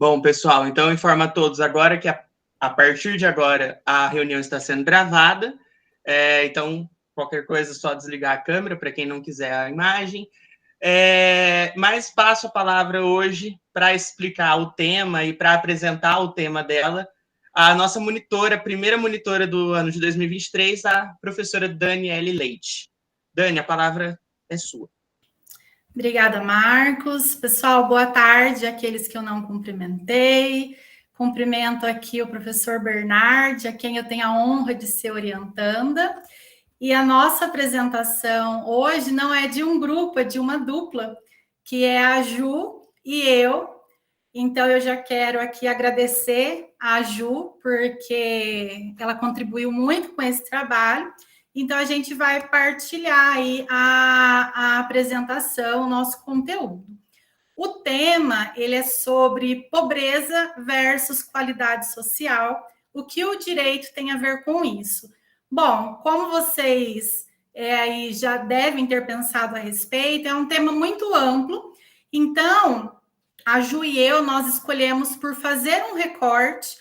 Bom, pessoal, então eu informo a todos agora que a partir de agora a reunião está sendo gravada, então qualquer coisa é só desligar a câmera para quem não quiser a imagem. Mas passo a palavra hoje para explicar o tema e para apresentar o tema dela, a nossa monitora, primeira monitora do ano de 2023, a professora Daniele Leite. Dani, a palavra é sua. Obrigada, Marcos. Pessoal, boa tarde àqueles que eu não cumprimentei. Cumprimento aqui o professor Bernard, a quem eu tenho a honra de ser orientanda. E a nossa apresentação hoje não é de um grupo, é de uma dupla, que é a Ju e eu. Então, eu já quero aqui agradecer a Ju, porque ela contribuiu muito com esse trabalho. Então, a gente vai partilhar aí a apresentação, o nosso conteúdo. O tema, ele é sobre pobreza versus qualidade social, o que o direito tem a ver com isso. Bom, como vocês aí já devem ter pensado a respeito, é um tema muito amplo, então a Ju e eu, nós escolhemos por fazer um recorte,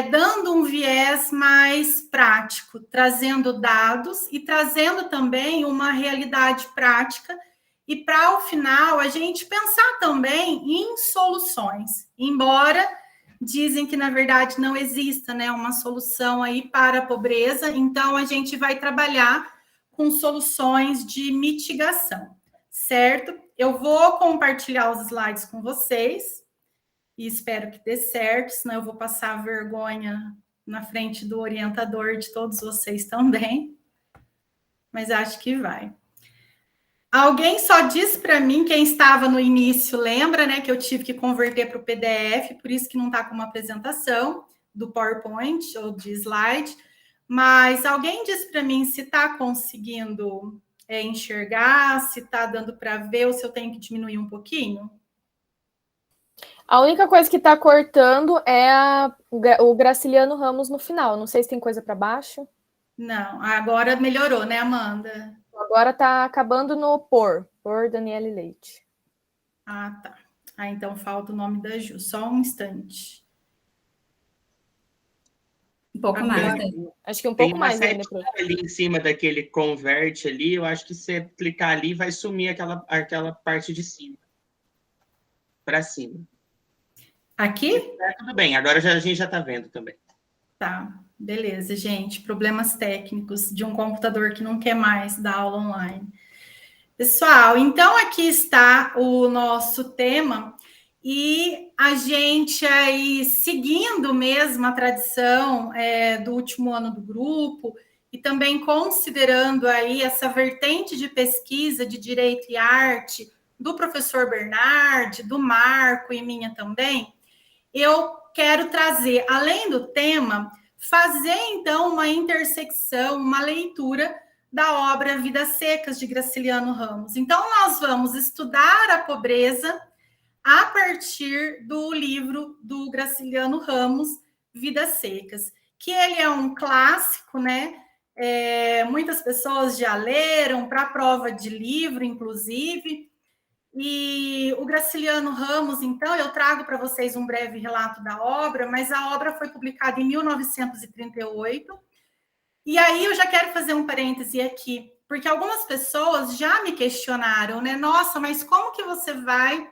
dando um viés mais prático, trazendo dados e trazendo também uma realidade prática, e para, ao final, a gente pensar também em soluções, embora dizem que, na verdade, não exista, né, uma solução aí para a pobreza, então a gente vai trabalhar com soluções de mitigação, certo? Eu vou compartilhar os slides com vocês e espero que dê certo, senão eu vou passar vergonha na frente do orientador de todos vocês também, mas acho que vai. Alguém só disse para mim, quem estava no início, lembra, né, que eu tive que converter para o PDF, por isso que não está com uma apresentação do PowerPoint ou de slide, mas alguém disse para mim se está conseguindo enxergar, se está dando para ver ou se eu tenho que diminuir um pouquinho? A única coisa que está cortando é o Graciliano Ramos no final. Não sei se tem coisa para baixo. Não, agora melhorou, né, Amanda? Agora está acabando no por Daniele Leite. Ah, tá. Então falta o nome da Ju. Só um instante. Um pouco mais, né? Acho que um pouco mais ainda. Ali em cima daquele convert ali, eu acho que se você clicar ali, vai sumir aquela parte de cima. Para cima. Aqui? Tudo bem, agora a gente já está vendo também. Tá, beleza, gente. Problemas técnicos de um computador que não quer mais dar aula online. Pessoal, então aqui está o nosso tema e a gente aí seguindo mesmo a tradição do último ano do grupo e também considerando aí essa vertente de pesquisa de Direito e Arte do professor Bernard, do Marco e minha também, eu quero trazer, além do tema, fazer então uma intersecção, uma leitura da obra Vidas Secas, de Graciliano Ramos. Então, nós vamos estudar a pobreza a partir do livro do Graciliano Ramos, Vidas Secas, que ele é um clássico, né? Muitas pessoas já leram, para a prova de livro, inclusive. E o Graciliano Ramos, então, eu trago para vocês um breve relato da obra, mas a obra foi publicada em 1938. E aí eu já quero fazer um parêntese aqui, porque algumas pessoas já me questionaram, né? Nossa, mas como que você vai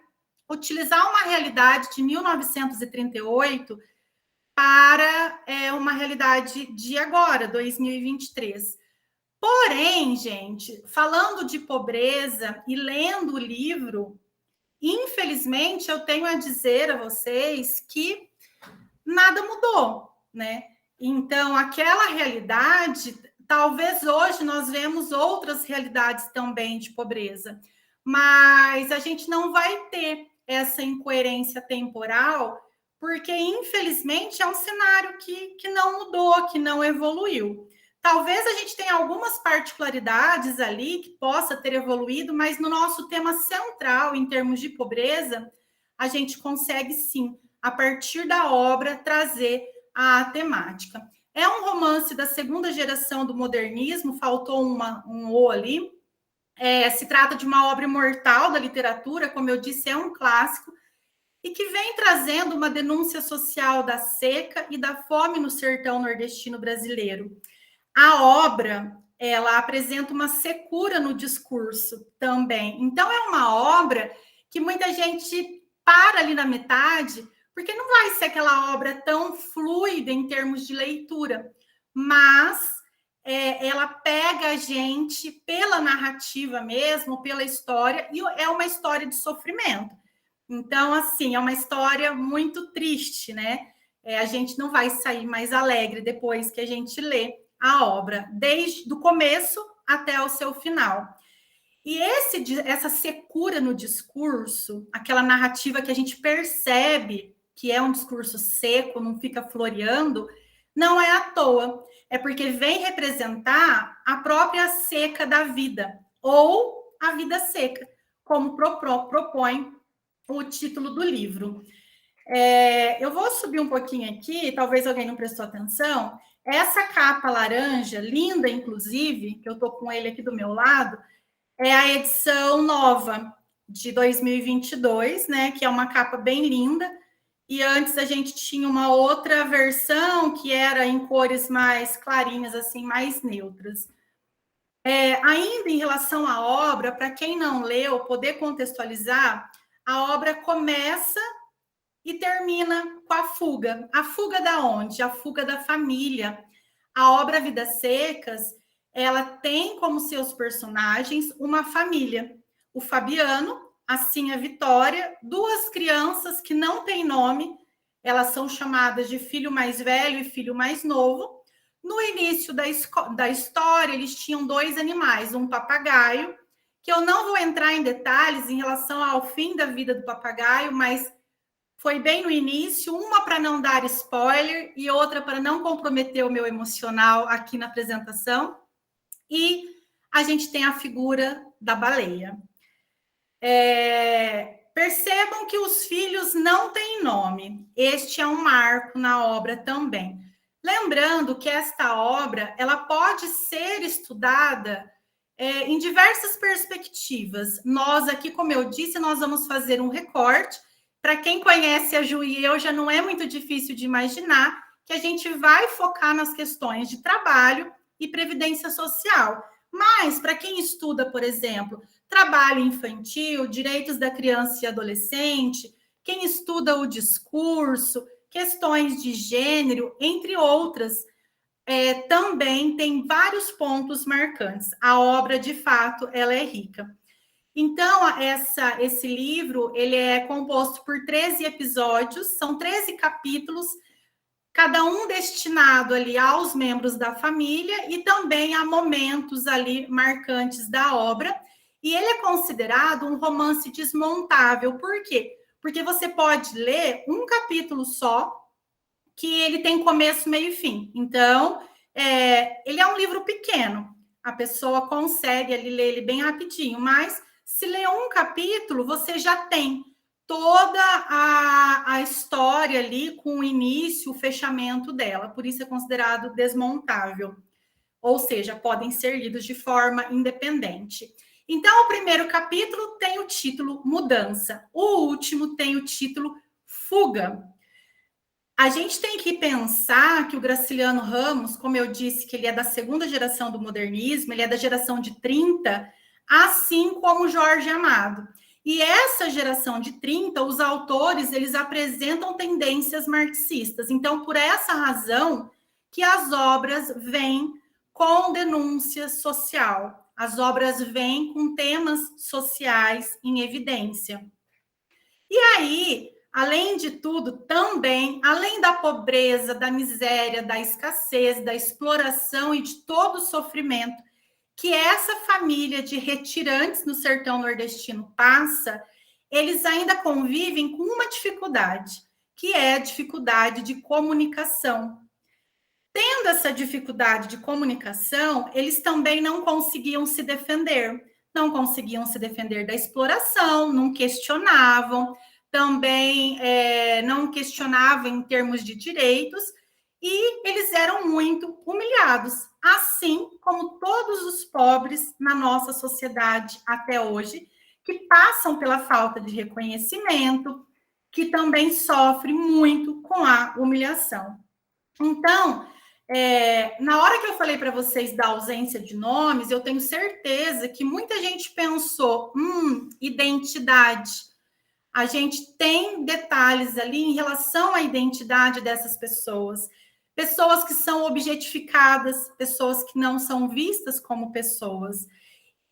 utilizar uma realidade de 1938 para uma realidade de agora, 2023? Porém, gente, falando de pobreza e lendo o livro, infelizmente eu tenho a dizer a vocês que nada mudou, né? Então, aquela realidade, talvez hoje nós vemos outras realidades também de pobreza, mas a gente não vai ter essa incoerência temporal, porque, infelizmente, é um cenário que não mudou, que não evoluiu. Talvez a gente tenha algumas particularidades ali que possa ter evoluído, mas no nosso tema central, em termos de pobreza, a gente consegue, sim, a partir da obra, trazer a temática. É um romance da segunda geração do modernismo, faltou um O ali. Se trata de uma obra imortal da literatura, como eu disse, é um clássico. e que vem trazendo uma denúncia social da seca e da fome no sertão nordestino brasileiro. A obra, ela apresenta uma secura no discurso também. Então, é uma obra que muita gente para ali na metade, porque não vai ser aquela obra tão fluida em termos de leitura, mas ela pega a gente pela narrativa mesmo, pela história, e é uma história de sofrimento. Então, assim, é uma história muito triste, né? A gente não vai sair mais alegre depois que a gente lê a obra, desde o começo até o seu final. E essa secura no discurso, aquela narrativa que a gente percebe que é um discurso seco, não fica floreando, não é à toa. É porque vem representar a própria seca da vida, ou a vida seca, como propõe o título do livro. Eu vou subir um pouquinho aqui, talvez alguém não prestou atenção. Essa capa laranja, linda, inclusive, que eu estou com ele aqui do meu lado, é a edição nova de 2022, né? Que é uma capa bem linda. E antes a gente tinha uma outra versão que era em cores mais clarinhas, assim, mais neutras. Ainda em relação à obra, para quem não leu, poder contextualizar, a obra começa e termina com a fuga. A fuga da onde? A fuga da família. A obra Vidas Secas, ela tem como seus personagens uma família. O Fabiano, assim a Vitória, duas crianças que não têm nome, elas são chamadas de filho mais velho e filho mais novo. No início da história, eles tinham dois animais, um papagaio, que eu não vou entrar em detalhes em relação ao fim da vida do papagaio, mas foi bem no início, uma para não dar spoiler e outra para não comprometer o meu emocional aqui na apresentação. E a gente tem a figura da baleia. Percebam que os filhos não têm nome. Este é um marco na obra também. Lembrando que esta obra ela pode ser estudada em diversas perspectivas. Nós aqui, como eu disse, nós vamos fazer um recorte. Para quem conhece a Ju e eu, já não é muito difícil de imaginar que a gente vai focar nas questões de trabalho e previdência social. Mas, para quem estuda, por exemplo, trabalho infantil, direitos da criança e adolescente, quem estuda o discurso, questões de gênero, entre outras, também tem vários pontos marcantes. A obra, de fato, ela é rica. Então, esse livro, ele é composto por 13 episódios, são 13 capítulos, cada um destinado ali aos membros da família e também a momentos ali marcantes da obra. E ele é considerado um romance desmontável. Por quê? Porque você pode ler um capítulo só, que ele tem começo, meio e fim. Então, ele é um livro pequeno. A pessoa consegue ali ler ele bem rapidinho, mas se ler um capítulo, você já tem toda a história ali com o início, o fechamento dela. Por isso é considerado desmontável. Ou seja, podem ser lidos de forma independente. Então, o primeiro capítulo tem o título Mudança. O último tem o título Fuga. A gente tem que pensar que o Graciliano Ramos, como eu disse, que ele é da segunda geração do modernismo, ele é da geração de 30, assim como Jorge Amado. E essa geração de 30, os autores, eles apresentam tendências marxistas. Então, por essa razão que as obras vêm com denúncia social. As obras vêm com temas sociais em evidência. E aí, além de tudo, também, além da pobreza, da miséria, da escassez, da exploração e de todo o sofrimento que essa família de retirantes no sertão nordestino passa, eles ainda convivem com uma dificuldade, que é a dificuldade de comunicação. Tendo essa dificuldade de comunicação, eles também não conseguiam se defender. Não conseguiam se defender da exploração, não questionavam, também não questionavam em termos de direitos, e eles eram muito humilhados, assim como todos os pobres na nossa sociedade até hoje, que passam pela falta de reconhecimento, que também sofre muito com a humilhação. Então, na hora que eu falei para vocês da ausência de nomes, eu tenho certeza que muita gente pensou, identidade. A gente tem detalhes ali em relação à identidade dessas pessoas. Pessoas que são objetificadas, pessoas que não são vistas como pessoas.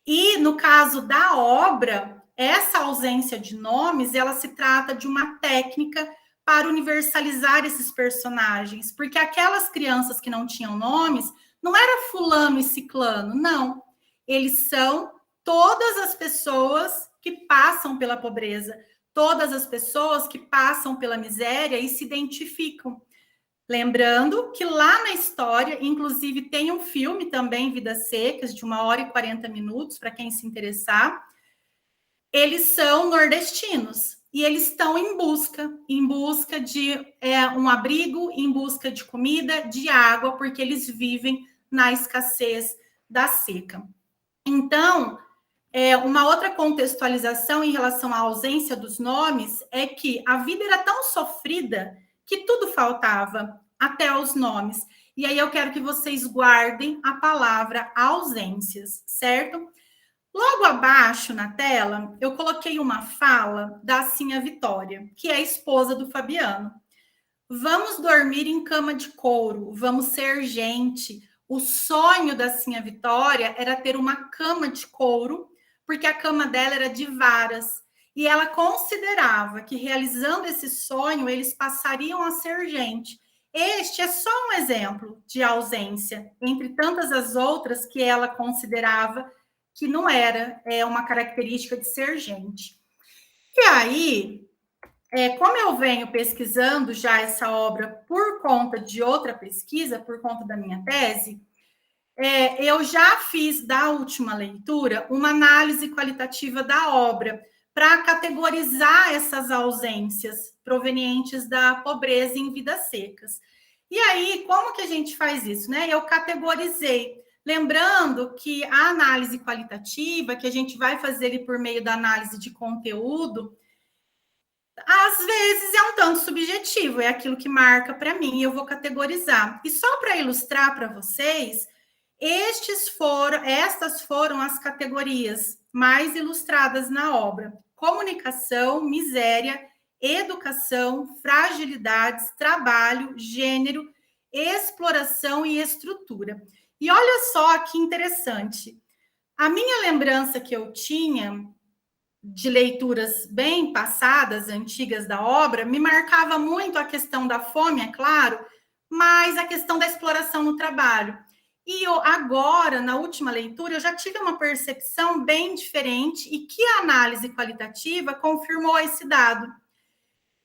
E no caso da obra, essa ausência de nomes, ela se trata de uma técnica para universalizar esses personagens, porque aquelas crianças que não tinham nomes, não era fulano e ciclano, não. Eles são todas as pessoas que passam pela pobreza, todas as pessoas que passam pela miséria e se identificam. Lembrando que lá na história, inclusive tem um filme também, Vidas Secas, de 1h e 40 minutos, para quem se interessar. Eles são nordestinos e eles estão em busca de um abrigo, em busca de comida, de água, porque eles vivem na escassez da seca. Então, uma outra contextualização em relação à ausência dos nomes é que a vida era tão sofrida que tudo faltava, até os nomes. E aí eu quero que vocês guardem a palavra ausências, certo? Logo abaixo na tela, eu coloquei uma fala da Cinha Vitória, que é a esposa do Fabiano. Vamos dormir em cama de couro, vamos ser gente. O sonho da Cinha Vitória era ter uma cama de couro, porque a cama dela era de varas. E ela considerava que, realizando esse sonho, eles passariam a ser gente. Este é só um exemplo de ausência, entre tantas as outras que ela considerava que não era uma característica de ser gente. E aí, como eu venho pesquisando já essa obra por conta de outra pesquisa, por conta da minha tese, eu já fiz da última leitura uma análise qualitativa da obra para categorizar essas ausências provenientes da pobreza em Vidas Secas. E aí, como que a gente faz isso, né? Eu categorizei, lembrando que a análise qualitativa, que a gente vai fazer ali por meio da análise de conteúdo, às vezes é um tanto subjetivo, é aquilo que marca para mim e eu vou categorizar. E só para ilustrar para vocês, estas foram as categorias mais ilustradas na obra: comunicação, miséria, educação, fragilidades, trabalho, gênero, exploração e estrutura. E olha só que interessante. A minha lembrança que eu tinha de leituras bem passadas, antigas da obra, me marcava muito a questão da fome, é claro, mas a questão da exploração no trabalho. E agora, na última leitura, eu já tive uma percepção bem diferente e que a análise qualitativa confirmou esse dado.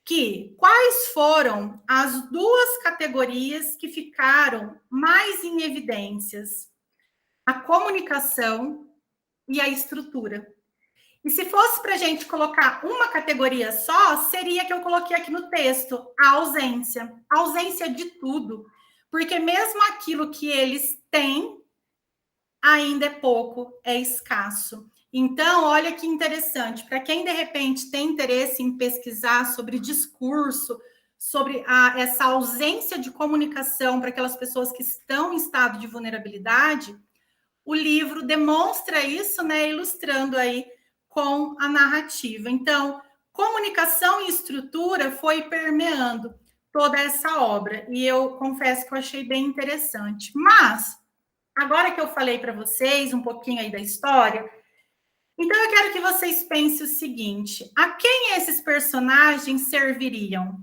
Que quais foram as duas categorias que ficaram mais em evidências? A comunicação e a estrutura. E se fosse para a gente colocar uma categoria só, seria que eu coloquei aqui no texto, a ausência. A ausência de tudo. Porque mesmo aquilo que eles têm, ainda é pouco, é escasso. Então, olha que interessante. Para quem, de repente, tem interesse em pesquisar sobre discurso, sobre essa ausência de comunicação para aquelas pessoas que estão em estado de vulnerabilidade, o livro demonstra isso, né, ilustrando aí com a narrativa. Então, comunicação e estrutura foi permeando toda essa obra, e eu confesso que eu achei bem interessante. Mas, agora que eu falei para vocês um pouquinho aí da história, então eu quero que vocês pensem o seguinte: a quem esses personagens serviriam,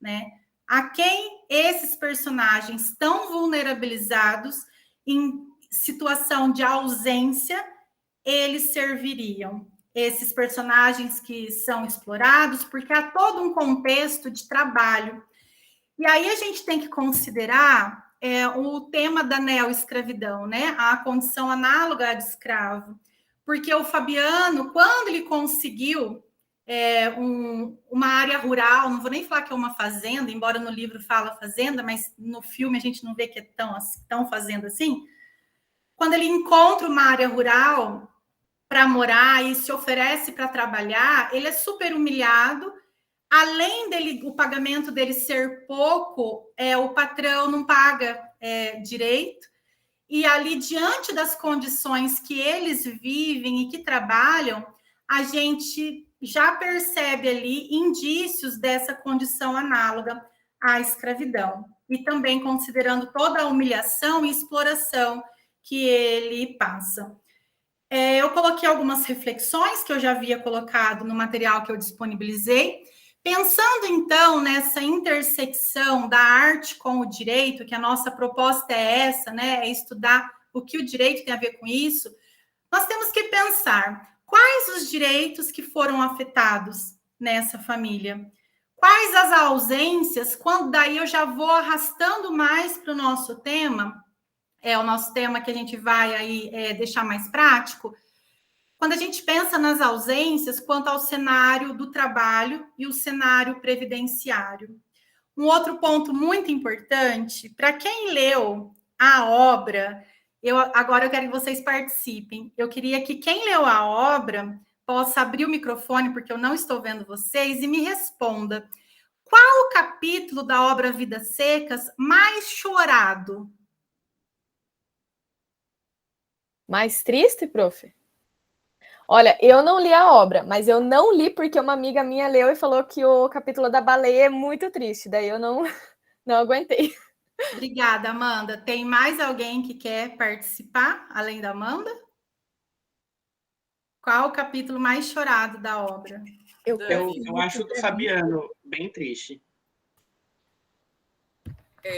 né? A quem esses personagens tão vulnerabilizados em situação de ausência, eles serviriam? Esses personagens que são explorados, porque há todo um contexto de trabalho. E aí a gente tem que considerar o tema da neoescravidão, né? A condição análoga à de escravo. Porque o Fabiano, quando ele conseguiu uma área rural, não vou nem falar que é uma fazenda, embora no livro fala fazenda, mas no filme a gente não vê que é tão fazenda assim. Quando ele encontra uma área rural para morar e se oferece para trabalhar, ele é super humilhado, além o pagamento dele ser pouco, o patrão não paga direito, e ali, diante das condições que eles vivem e que trabalham, a gente já percebe ali indícios dessa condição análoga à escravidão, e também considerando toda a humilhação e exploração que ele passa. Eu coloquei algumas reflexões que eu já havia colocado no material que eu disponibilizei, pensando, então, nessa intersecção da arte com o direito, que a nossa proposta é essa, né? É estudar o que o direito tem a ver com isso. Nós temos que pensar quais os direitos que foram afetados nessa família, quais as ausências, quando daí eu já vou arrastando mais para o nosso tema, o nosso tema que a gente vai aí deixar mais prático. Quando a gente pensa nas ausências quanto ao cenário do trabalho e o cenário previdenciário. Um outro ponto muito importante, para quem leu a obra, agora eu quero que vocês participem. Eu queria que quem leu a obra possa abrir o microfone, porque eu não estou vendo vocês, e me responda. Qual o capítulo da obra Vidas Secas mais chorado? Mais triste, prof? Olha, eu não li a obra, mas eu não li porque uma amiga minha leu e falou que o capítulo da baleia é muito triste. Daí eu não aguentei. Obrigada, Amanda. Tem mais alguém que quer participar, além da Amanda? Qual o capítulo mais chorado da obra? Eu acho o do Fabiano bem triste.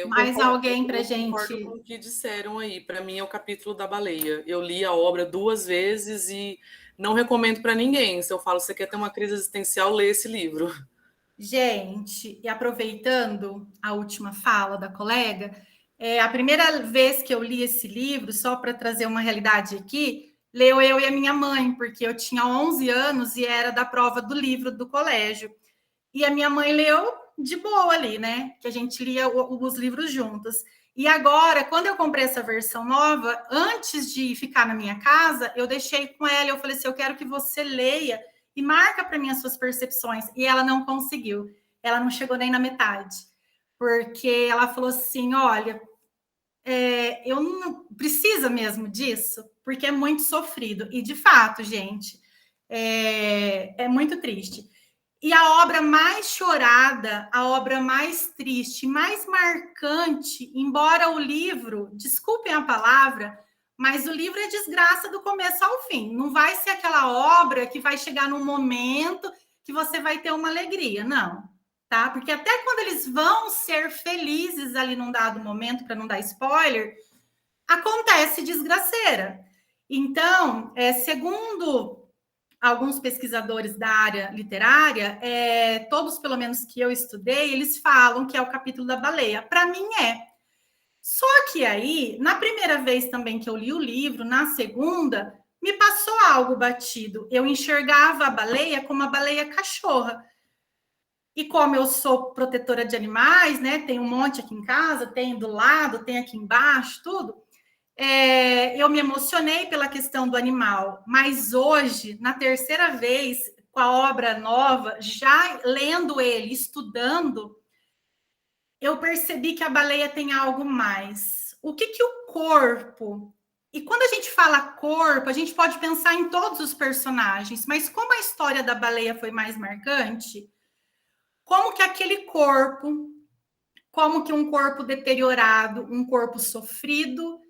Mais alguém para gente? Eu concordo com o que disseram aí. Para mim é o capítulo da baleia. Eu li a obra 2 vezes e não recomendo para ninguém. Se eu falo, você quer ter uma crise existencial, lê esse livro. Gente, e aproveitando a última fala da colega, a primeira vez que eu li esse livro, só para trazer uma realidade aqui, leu eu e a minha mãe, porque eu tinha 11 anos e era da prova do livro do colégio. E a minha mãe leu de boa ali, né? Que a gente lia os livros juntos. E agora, quando eu comprei essa versão nova, antes de ficar na minha casa, eu deixei com ela, eu falei assim, eu quero que você leia e marca para mim as suas percepções. E ela não conseguiu. Ela não chegou nem na metade. Porque ela falou assim, olha, eu não precisa mesmo disso, porque é muito sofrido. E, de fato, gente, é muito triste. E a obra mais chorada, a obra mais triste, mais marcante, embora o livro, desculpem a palavra, mas o livro é desgraça do começo ao fim. Não vai ser aquela obra que vai chegar num momento que você vai ter uma alegria, não. Tá? Porque até quando eles vão ser felizes ali num dado momento, para não dar spoiler, acontece desgraceira. Então, segundo alguns pesquisadores da área literária, todos, pelo menos que eu estudei, eles falam que é o capítulo da baleia. Para mim, é. Só que aí, na primeira vez também que eu li o livro, na segunda, me passou algo batido. Eu enxergava a baleia como a baleia cachorra. E como eu sou protetora de animais, né? Tem um monte aqui em casa, tem do lado, tem aqui embaixo, tudo. Eu me emocionei pela questão do animal, mas hoje, na terceira vez, com a obra nova, já lendo ele, estudando, eu percebi que a baleia tem algo mais. O que o corpo... E quando a gente fala corpo, a gente pode pensar em todos os personagens, mas como a história da baleia foi mais marcante, como que aquele corpo, como que um corpo deteriorado, um corpo sofrido,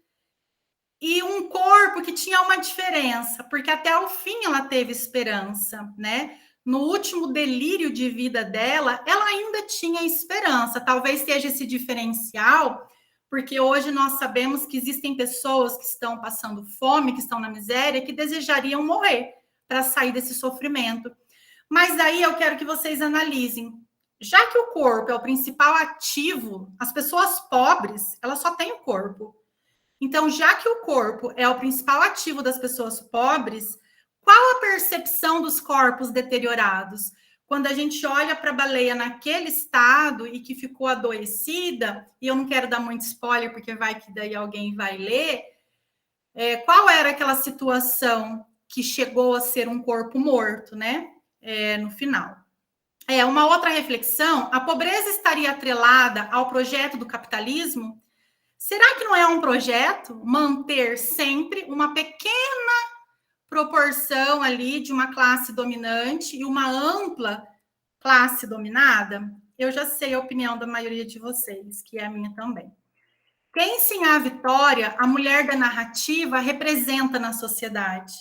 e um corpo que tinha uma diferença, porque até o fim ela teve esperança, né? No último delírio de vida dela, ela ainda tinha esperança. Talvez seja esse diferencial, porque hoje nós sabemos que existem pessoas que estão passando fome, que estão na miséria, que desejariam morrer para sair desse sofrimento. Mas aí eu quero que vocês analisem. Já que o corpo é o principal ativo, as pessoas pobres, elas só têm o corpo. Então, já que o corpo é o principal ativo das pessoas pobres, qual a percepção dos corpos deteriorados? Quando a gente olha para a baleia naquele estado e que ficou adoecida, e eu não quero dar muito spoiler, porque vai que daí alguém vai ler, qual era aquela situação que chegou a ser um corpo morto, né? No final. uma outra reflexão, a pobreza estaria atrelada ao projeto do capitalismo? Será que não é um projeto manter sempre uma pequena proporção ali de uma classe dominante e uma ampla classe dominada? Eu já sei a opinião da maioria de vocês, que é a minha também. Pense em A Vitória, a mulher da narrativa representa na sociedade.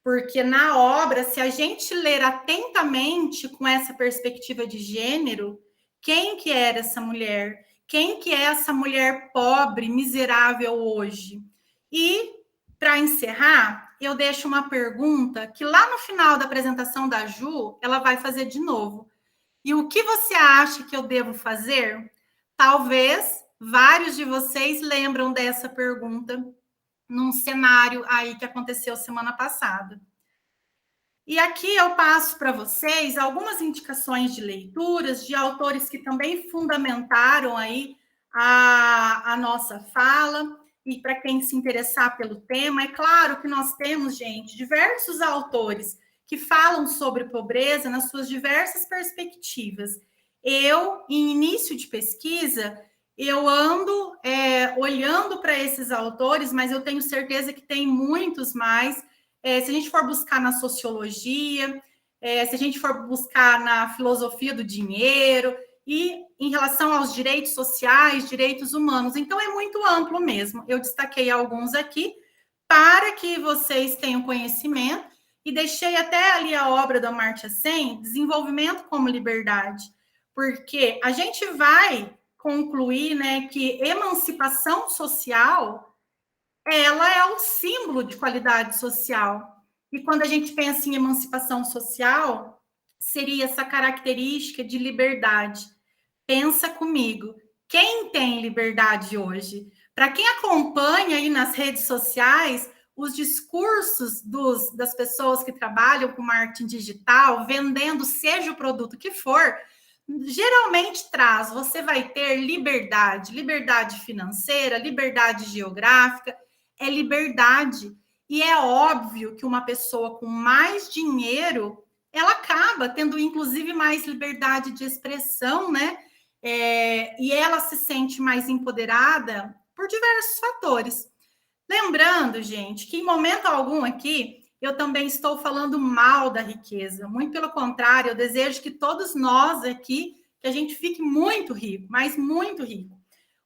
Porque na obra, se a gente ler atentamente com essa perspectiva de gênero, quem que era essa mulher? Quem que é essa mulher pobre, miserável hoje? E, para encerrar, eu deixo uma pergunta que lá no final da apresentação da Ju, ela vai fazer de novo. E o que você acha que eu devo fazer? Talvez vários de vocês lembram dessa pergunta num cenário aí que aconteceu semana passada. E aqui eu passo para vocês algumas indicações de leituras de autores que também fundamentaram aí a nossa fala. E para quem se interessar pelo tema, é claro que nós temos, gente, diversos autores que falam sobre pobreza nas suas diversas perspectivas. Eu, em início de pesquisa, eu ando olhando para esses autores, mas eu tenho certeza que tem muitos mais. Se a gente for buscar na sociologia, se a gente for buscar na filosofia do dinheiro e em relação aos direitos sociais, direitos humanos. Então, é muito amplo mesmo. Eu destaquei alguns aqui para que vocês tenham conhecimento e deixei até ali a obra da Amartya Sen, Desenvolvimento como Liberdade, porque a gente vai concluir, né, que emancipação social, ela é o símbolo de qualidade social. E quando a gente pensa em emancipação social, seria essa característica de liberdade. Pensa comigo, quem tem liberdade hoje? Para quem acompanha aí nas redes sociais os discursos das pessoas que trabalham com marketing digital, vendendo seja o produto que for, geralmente você vai ter liberdade financeira, liberdade geográfica, é liberdade. E é óbvio que uma pessoa com mais dinheiro, ela acaba tendo, inclusive, mais liberdade de expressão, né? E ela se sente mais empoderada por diversos fatores. Lembrando, gente, que em momento algum aqui, eu também estou falando mal da riqueza. Muito pelo contrário, eu desejo que todos nós aqui, que a gente fique muito rico, mas muito rico.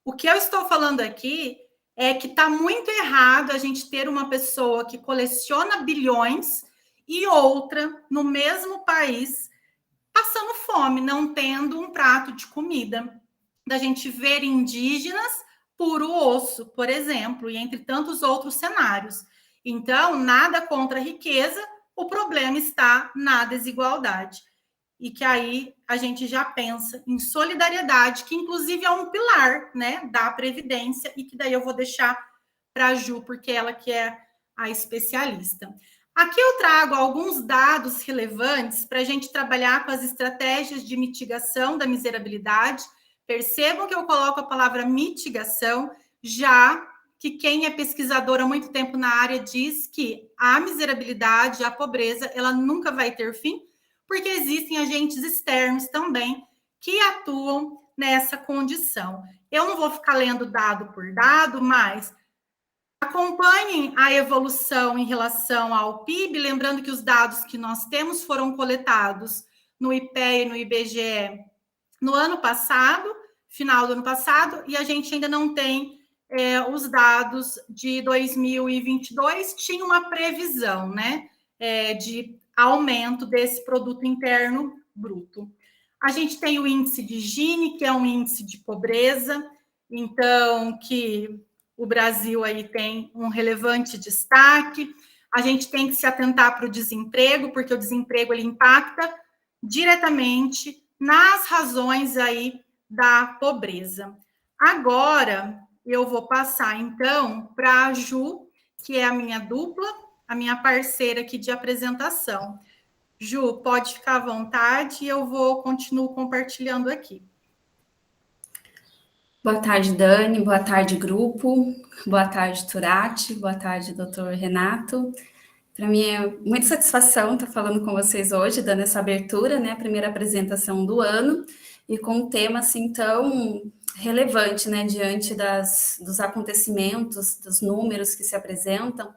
O que eu estou falando aqui é que está muito errado a gente ter uma pessoa que coleciona bilhões e outra no mesmo país passando fome, não tendo um prato de comida. Da gente ver indígenas puro osso, por exemplo, e entre tantos outros cenários. Então, nada contra a riqueza, o problema está na desigualdade. E que aí a gente já pensa em solidariedade, que inclusive é um pilar, né, da Previdência, e que daí eu vou deixar para a Ju, porque ela que é a especialista. Aqui eu trago alguns dados relevantes para a gente trabalhar com as estratégias de mitigação da miserabilidade. Percebam que eu coloco a palavra mitigação, já que quem é pesquisador há muito tempo na área diz que a miserabilidade, a pobreza, ela nunca vai ter fim, porque existem agentes externos também que atuam nessa condição. Eu não vou ficar lendo dado por dado, mas acompanhem a evolução em relação ao PIB, lembrando que os dados que nós temos foram coletados no IPEA e no IBGE no ano passado, final do ano passado, e a gente ainda não tem os dados de 2022, tinha uma previsão, né, de aumento desse produto interno bruto. A gente tem o índice de Gini, que é um índice de pobreza, então, que o Brasil aí tem um relevante destaque. A gente tem que se atentar para o desemprego, porque o desemprego ele impacta diretamente nas razões aí da pobreza. Agora, eu vou passar, então, para a Ju, que é a minha dupla, a minha parceira aqui de apresentação. Ju, pode ficar à vontade e eu continuo compartilhando aqui. Boa tarde, Dani. Boa tarde, grupo. Boa tarde, Turati. Boa tarde, doutor Renato. Para mim é muita satisfação estar falando com vocês hoje, dando essa abertura, né? A primeira apresentação do ano, e com um tema assim tão relevante, né? Diante dos acontecimentos, dos números que se apresentam.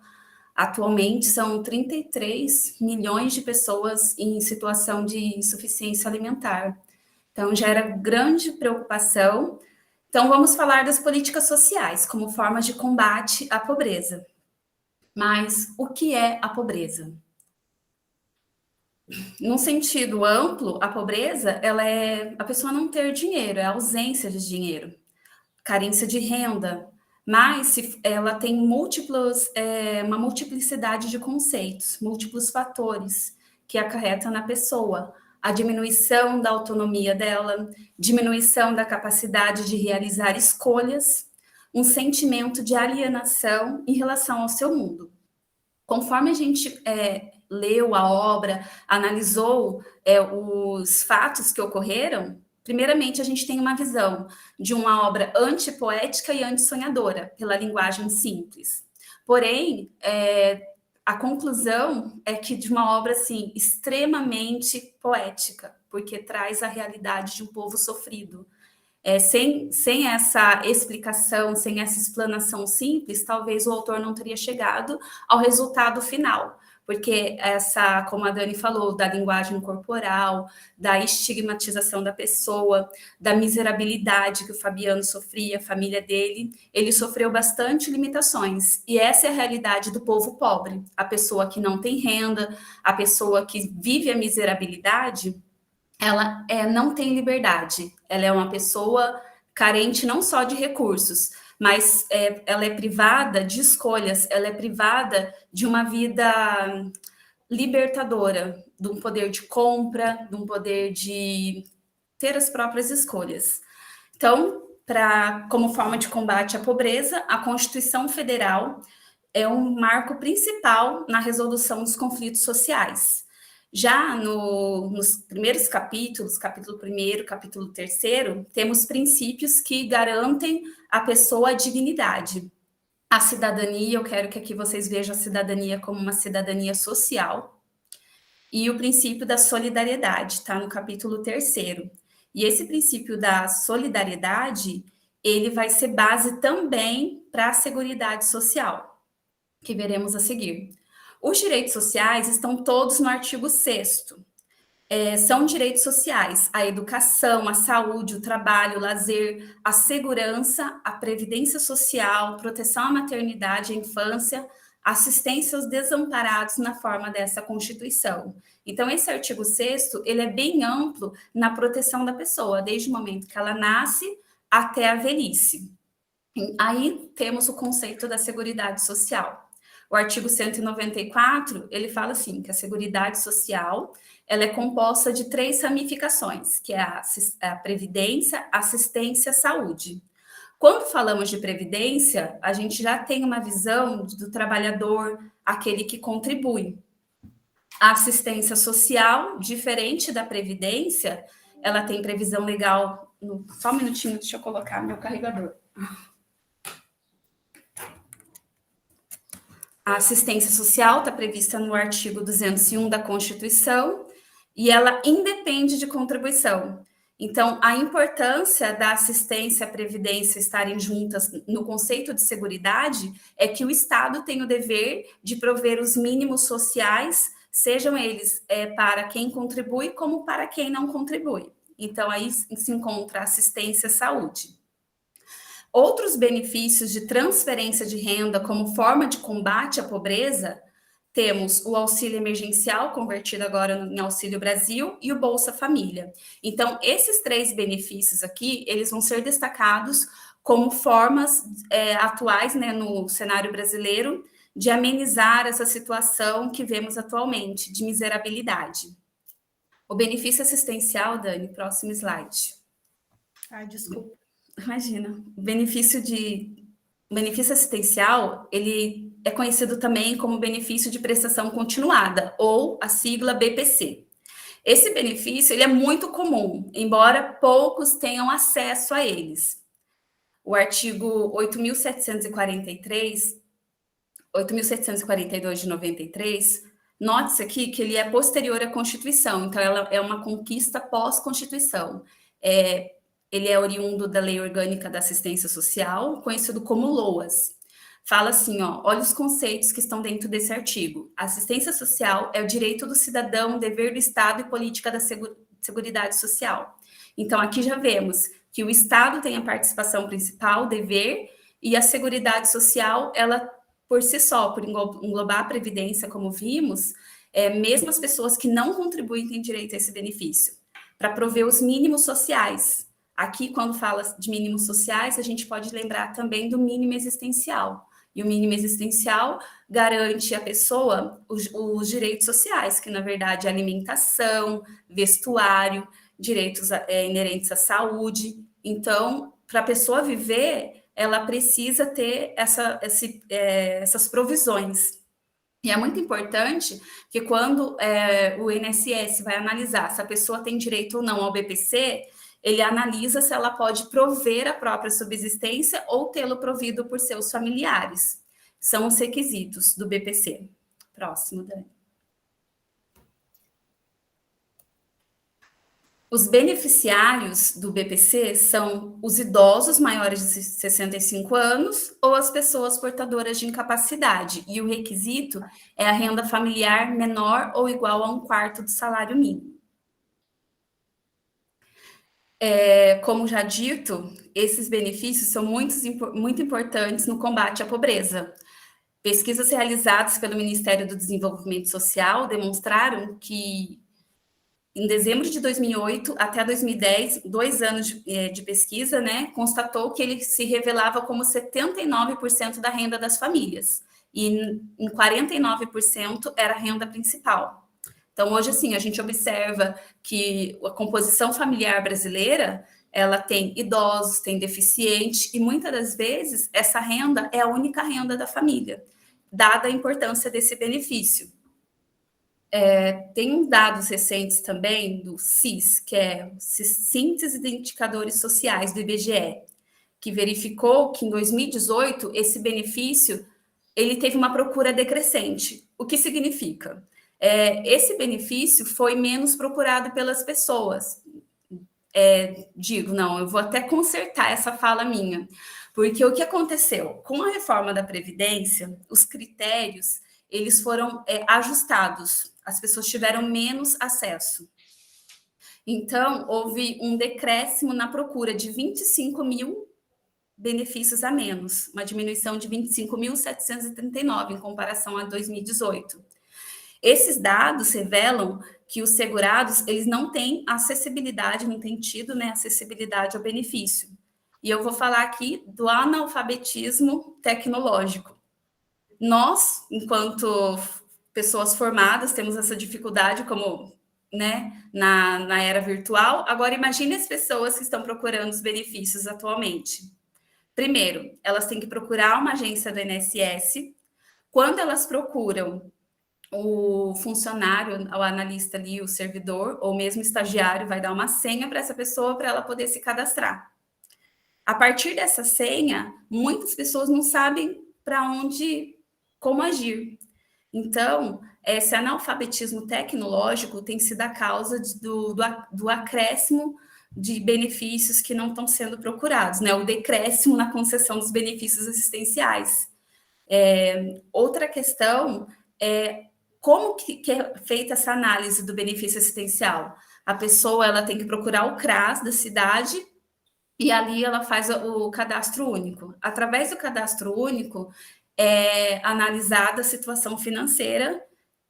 Atualmente são 33 milhões de pessoas em situação de insuficiência alimentar. Então, gera grande preocupação. Então, vamos falar das políticas sociais como forma de combate à pobreza. Mas o que é a pobreza? Num sentido amplo, a pobreza, ela é a pessoa não ter dinheiro, é a ausência de dinheiro, carência de renda, mas ela tem uma multiplicidade de conceitos, múltiplos fatores que acarretam na pessoa. A diminuição da autonomia dela, diminuição da capacidade de realizar escolhas, um sentimento de alienação em relação ao seu mundo. Conforme a gente leu a obra, analisou os fatos que ocorreram, primeiramente a gente tem uma visão de uma obra antipoética e antissonhadora, pela linguagem simples. Porém, a conclusão é que de uma obra assim, extremamente poética, porque traz a realidade de um povo sofrido. Sem essa explicação, sem essa explanação simples, talvez o autor não teria chegado ao resultado final, porque como a Dani falou, da linguagem corporal, da estigmatização da pessoa, da miserabilidade que o Fabiano sofria, a família dele, ele sofreu bastante limitações, e essa é a realidade do povo pobre, a pessoa que não tem renda, a pessoa que vive a miserabilidade, ela não tem liberdade, ela é uma pessoa carente não só de recursos, mas ela é privada de escolhas, ela é privada de uma vida libertadora, de um poder de compra, de um poder de ter as próprias escolhas. Então, como forma de combate à pobreza, a Constituição Federal é um marco principal na resolução dos conflitos sociais. Já nos primeiros capítulos, capítulo 1º, capítulo 3º, temos princípios que garantem à pessoa a dignidade. A cidadania, eu quero que aqui vocês vejam a cidadania como uma cidadania social. E o princípio da solidariedade, está no capítulo 3º. E esse princípio da solidariedade, ele vai ser base também para a seguridade social, que veremos a seguir. Os direitos sociais estão todos no artigo 6º. São direitos sociais: a educação, a saúde, o trabalho, o lazer, a segurança, a previdência social, proteção à maternidade e à infância, assistência aos desamparados na forma dessa Constituição. Então, esse artigo 6º, ele é bem amplo na proteção da pessoa, desde o momento que ela nasce até a velhice. Aí temos o conceito da seguridade social. O artigo 194, ele fala assim, que a Seguridade Social, ela é composta de 3 ramificações, que é a Previdência, Assistência, Saúde. Quando falamos de Previdência, a gente já tem uma visão do trabalhador, aquele que contribui. A assistência social, diferente da Previdência, ela tem previsão legal... Só um minutinho, deixa eu colocar meu carregador. A assistência social está prevista no artigo 201 da Constituição e ela independe de contribuição. Então, a importância da assistência e a previdência estarem juntas no conceito de seguridade é que o Estado tem o dever de prover os mínimos sociais, sejam eles para quem contribui como para quem não contribui. Então, aí se encontra a assistência e saúde. Outros benefícios de transferência de renda como forma de combate à pobreza, temos o auxílio emergencial, convertido agora em Auxílio Brasil, e o Bolsa Família. Então, esses 3 benefícios aqui, eles vão ser destacados como formas atuais, né, no cenário brasileiro, de amenizar essa situação que vemos atualmente, de miserabilidade. O benefício assistencial, Dani, próximo slide. Ai, desculpa. Imagina, o benefício assistencial, ele é conhecido também como benefício de prestação continuada, ou a sigla BPC. Esse benefício, ele é muito comum, embora poucos tenham acesso a eles. O artigo 8.743 8.742 de 93, note-se aqui que ele é posterior à Constituição, então ela é uma conquista pós-Constituição. Ele é oriundo da Lei Orgânica da Assistência Social, conhecido como LOAS. Fala assim, ó, olha os conceitos que estão dentro desse artigo. Assistência social é o direito do cidadão, dever do Estado e política da Seguridade Social. Então, aqui já vemos que o Estado tem a participação principal, dever, e a Seguridade Social, ela, por si só, por englobar a Previdência, como vimos, mesmo as pessoas que não contribuem têm direito a esse benefício, para prover os mínimos sociais. Aqui, quando fala de mínimos sociais, a gente pode lembrar também do mínimo existencial. E o mínimo existencial garante à pessoa os direitos sociais, que, na verdade, é alimentação, vestuário, direitos inerentes à saúde. Então, para a pessoa viver, ela precisa ter essas provisões. E é muito importante que quando o INSS vai analisar se a pessoa tem direito ou não ao BPC, ele analisa se ela pode prover a própria subsistência ou tê-lo provido por seus familiares. São os requisitos do BPC. Próximo, Dani. Os beneficiários do BPC são os idosos maiores de 65 anos ou as pessoas portadoras de incapacidade. E o requisito é a renda familiar menor ou igual a 1/4 do salário mínimo. Como já dito, esses benefícios são muito importantes no combate à pobreza. Pesquisas realizadas pelo Ministério do Desenvolvimento Social demonstraram que, em dezembro de 2008 até 2010, 2 anos de pesquisa, né, constatou que ele se revelava como 79% da renda das famílias, e em 49% era a renda principal. Então, hoje, assim, a gente observa que a composição familiar brasileira, ela tem idosos, tem deficiente, e muitas das vezes essa renda é a única renda da família, dada a importância desse benefício. Tem dados recentes também do CIS, que é Síntese de Indicadores Sociais do IBGE, que verificou que em 2018 esse benefício ele teve uma procura decrescente. O que significa? Esse benefício foi menos procurado pelas pessoas. Eu vou até consertar essa fala minha, porque o que aconteceu? Com a reforma da Previdência, os critérios eles foram ajustados, as pessoas tiveram menos acesso. Então, houve um decréscimo na procura de 25 mil benefícios a menos, uma diminuição de 25.739 em comparação a 2018. Esses dados revelam que os segurados eles não têm acessibilidade, não têm tido, né, acessibilidade ao benefício. E eu vou falar aqui do analfabetismo tecnológico. Nós, enquanto pessoas formadas, temos essa dificuldade, como, né, na era virtual. Agora, imagine as pessoas que estão procurando os benefícios atualmente. Primeiro, elas têm que procurar uma agência do INSS. Quando elas procuram, o funcionário, o analista ali, o servidor, ou mesmo estagiário, vai dar uma senha para essa pessoa para ela poder se cadastrar. A partir dessa senha, muitas pessoas não sabem como agir. Então, esse analfabetismo tecnológico tem sido a causa do acréscimo de benefícios que não estão sendo procurados, né? O decréscimo na concessão dos benefícios assistenciais. Outra questão é como que é feita essa análise do benefício assistencial? A pessoa ela tem que procurar o CRAS da cidade e ali ela faz o cadastro único. Através do cadastro único, é analisada a situação financeira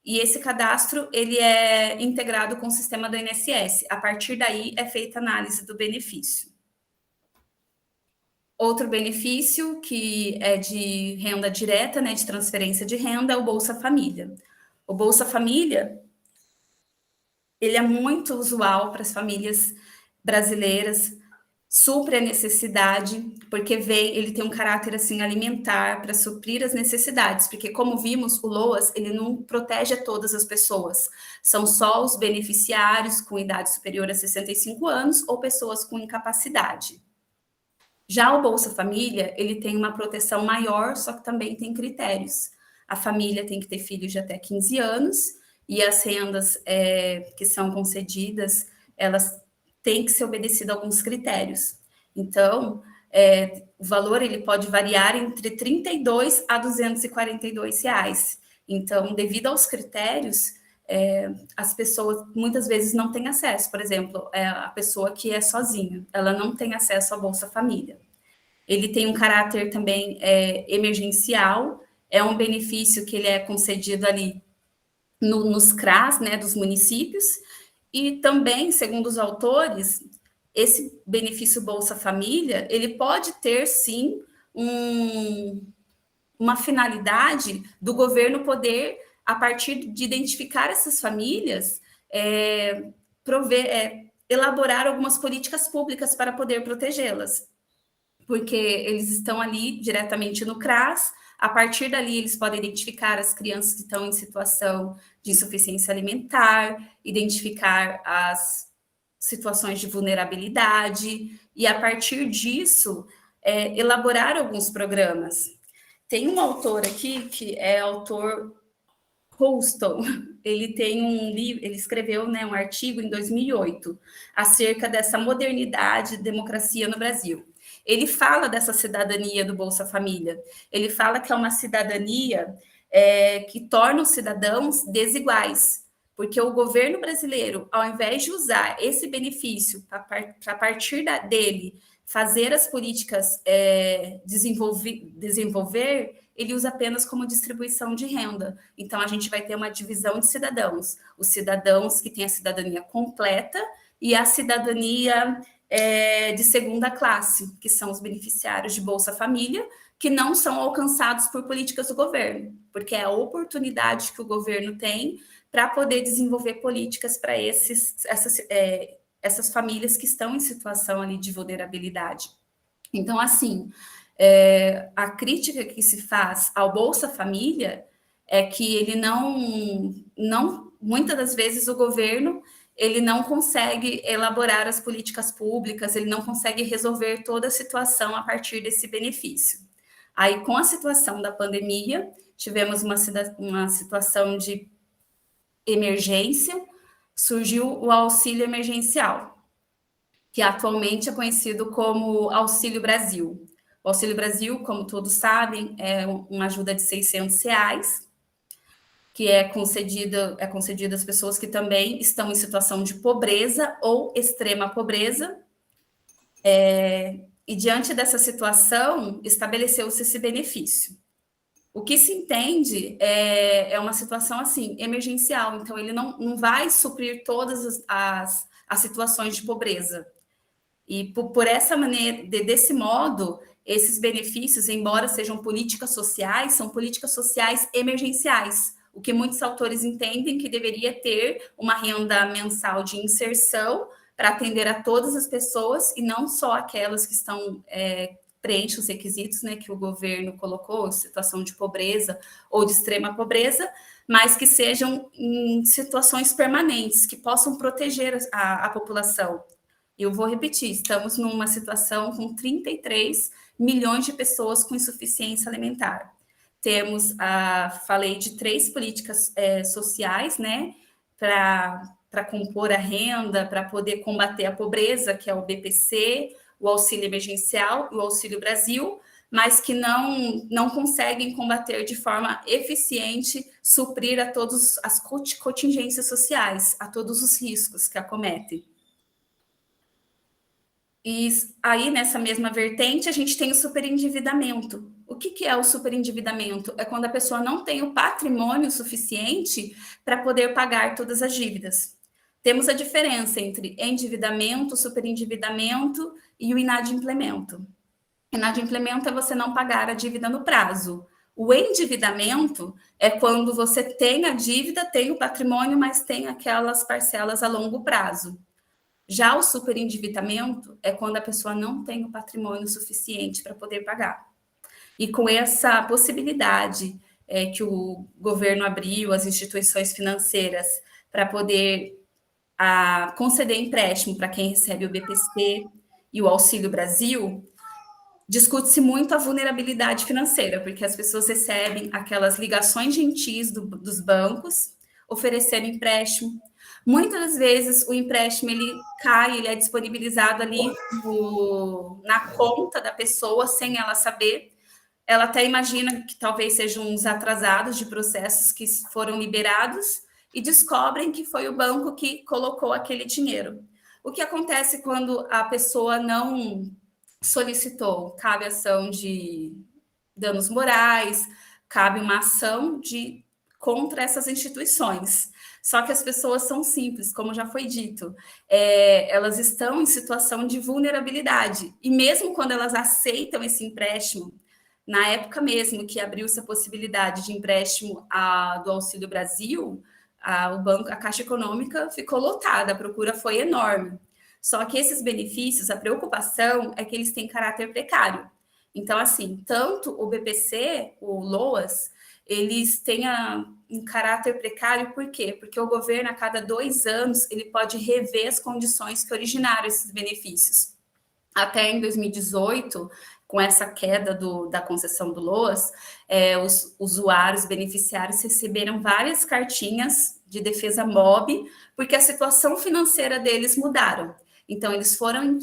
e esse cadastro ele é integrado com o sistema do INSS. A partir daí é feita a análise do benefício. Outro benefício que é de renda direta, né, de transferência de renda, é o Bolsa Família. O Bolsa Família, ele é muito usual para as famílias brasileiras, supre a necessidade, porque ele tem um caráter assim alimentar para suprir as necessidades, porque como vimos, o LOAS, ele não protege a todas as pessoas, são só os beneficiários com idade superior a 65 anos ou pessoas com incapacidade. Já o Bolsa Família, ele tem uma proteção maior, só que também tem critérios. a família tem que ter filhos de até 15 anos, e as rendas que são concedidas, elas têm que ser obedecidas a alguns critérios. Então, o valor ele pode variar entre R$ 32 a R$ 242 reais. Então, devido aos critérios, as pessoas muitas vezes não têm acesso. Por exemplo, a pessoa que é sozinha, ela não tem acesso à Bolsa Família. Ele tem um caráter também emergencial, é um benefício que ele é concedido ali nos CRAs, né, dos municípios, e também, segundo os autores, esse benefício Bolsa Família, ele pode ter, sim, uma finalidade do governo poder, a partir de identificar essas famílias, elaborar algumas políticas públicas para poder protegê-las, porque eles estão ali diretamente no CRAS. A partir dali, eles podem identificar as crianças que estão em situação de insuficiência alimentar, identificar as situações de vulnerabilidade, e a partir disso, elaborar alguns programas. Tem um autor aqui, que é autor Houston, ele tem um livro, ele escreveu, né, um artigo em 2008 acerca dessa modernidade e democracia no Brasil. Ele fala dessa cidadania do Bolsa Família. Ele fala que é uma cidadania que torna os cidadãos desiguais, porque o governo brasileiro, ao invés de usar esse benefício para a partir dele fazer as políticas desenvolver, ele usa apenas como distribuição de renda. Então, a gente vai ter uma divisão de cidadãos. Os cidadãos que têm a cidadania completa e a cidadania de segunda classe, que são os beneficiários de Bolsa Família, que não são alcançados por políticas do governo, porque é a oportunidade que o governo tem para poder desenvolver políticas para essas famílias que estão em situação ali de vulnerabilidade. Então, assim, a crítica que se faz ao Bolsa Família é que ele não muitas das vezes o governo ele não consegue elaborar as políticas públicas, ele não consegue resolver toda a situação a partir desse benefício. Aí, com a situação da pandemia, tivemos uma situação de emergência, surgiu o auxílio emergencial, que atualmente é conhecido como Auxílio Brasil. O Auxílio Brasil, como todos sabem, é uma ajuda de R$600, que é concedida às pessoas que também estão em situação de pobreza ou extrema pobreza. E diante dessa situação, estabeleceu-se esse benefício. O que se entende é uma situação assim, emergencial, então ele não vai suprir todas as situações de pobreza. E por essa maneira, desse modo, esses benefícios, embora sejam políticas sociais, são políticas sociais emergenciais, o que muitos autores entendem que deveria ter uma renda mensal de inserção para atender a todas as pessoas e não só aquelas que estão preenchem os requisitos, né, que o governo colocou, situação de pobreza ou de extrema pobreza, mas que sejam em situações permanentes, que possam proteger a população. Eu vou repetir, estamos numa situação com 33 milhões de pessoas com insuficiência alimentar. Falei de 3 políticas sociais, né, para compor a renda, para poder combater a pobreza, que é o BPC, o auxílio emergencial e o Auxílio Brasil, mas que não conseguem combater de forma eficiente, suprir a todas as contingências sociais, a todos os riscos que acometem. E aí, nessa mesma vertente, a gente tem o superendividamento. O que é o superendividamento? É quando a pessoa não tem o patrimônio suficiente para poder pagar todas as dívidas. Temos a diferença entre endividamento, superendividamento e o inadimplemento. Inadimplemento é você não pagar a dívida no prazo. O endividamento é quando você tem a dívida, tem o patrimônio, mas tem aquelas parcelas a longo prazo. Já o superendividamento é quando a pessoa não tem o patrimônio suficiente para poder pagar. E com essa possibilidade que o governo abriu, as instituições financeiras, para poder conceder empréstimo para quem recebe o BPC e o Auxílio Brasil, discute-se muito a vulnerabilidade financeira, porque as pessoas recebem aquelas ligações gentis dos bancos, oferecendo empréstimo. Muitas das vezes o empréstimo ele cai, ele é disponibilizado ali na conta da pessoa, sem ela saber. Ela até imagina que talvez sejam uns atrasados de processos que foram liberados e descobrem que foi o banco que colocou aquele dinheiro. O que acontece quando a pessoa não solicitou? Cabe ação de danos morais, cabe uma ação contra essas instituições. Só que as pessoas são simples, como já foi dito. Elas estão em situação de vulnerabilidade. E mesmo quando elas aceitam esse empréstimo, na época mesmo que abriu-se a possibilidade de empréstimo do Auxílio Brasil, a Caixa Econômica ficou lotada, a procura foi enorme. Só que esses benefícios, a preocupação é que eles têm caráter precário. Então, assim, tanto o BPC, o LOAS, eles têm um caráter precário, por quê? Porque o governo, a cada 2 anos, ele pode rever as condições que originaram esses benefícios. Até em 2018, com essa queda da concessão do LOAS, os usuários beneficiários receberam várias cartinhas de defesa MOB, porque a situação financeira deles mudaram. Então, eles foram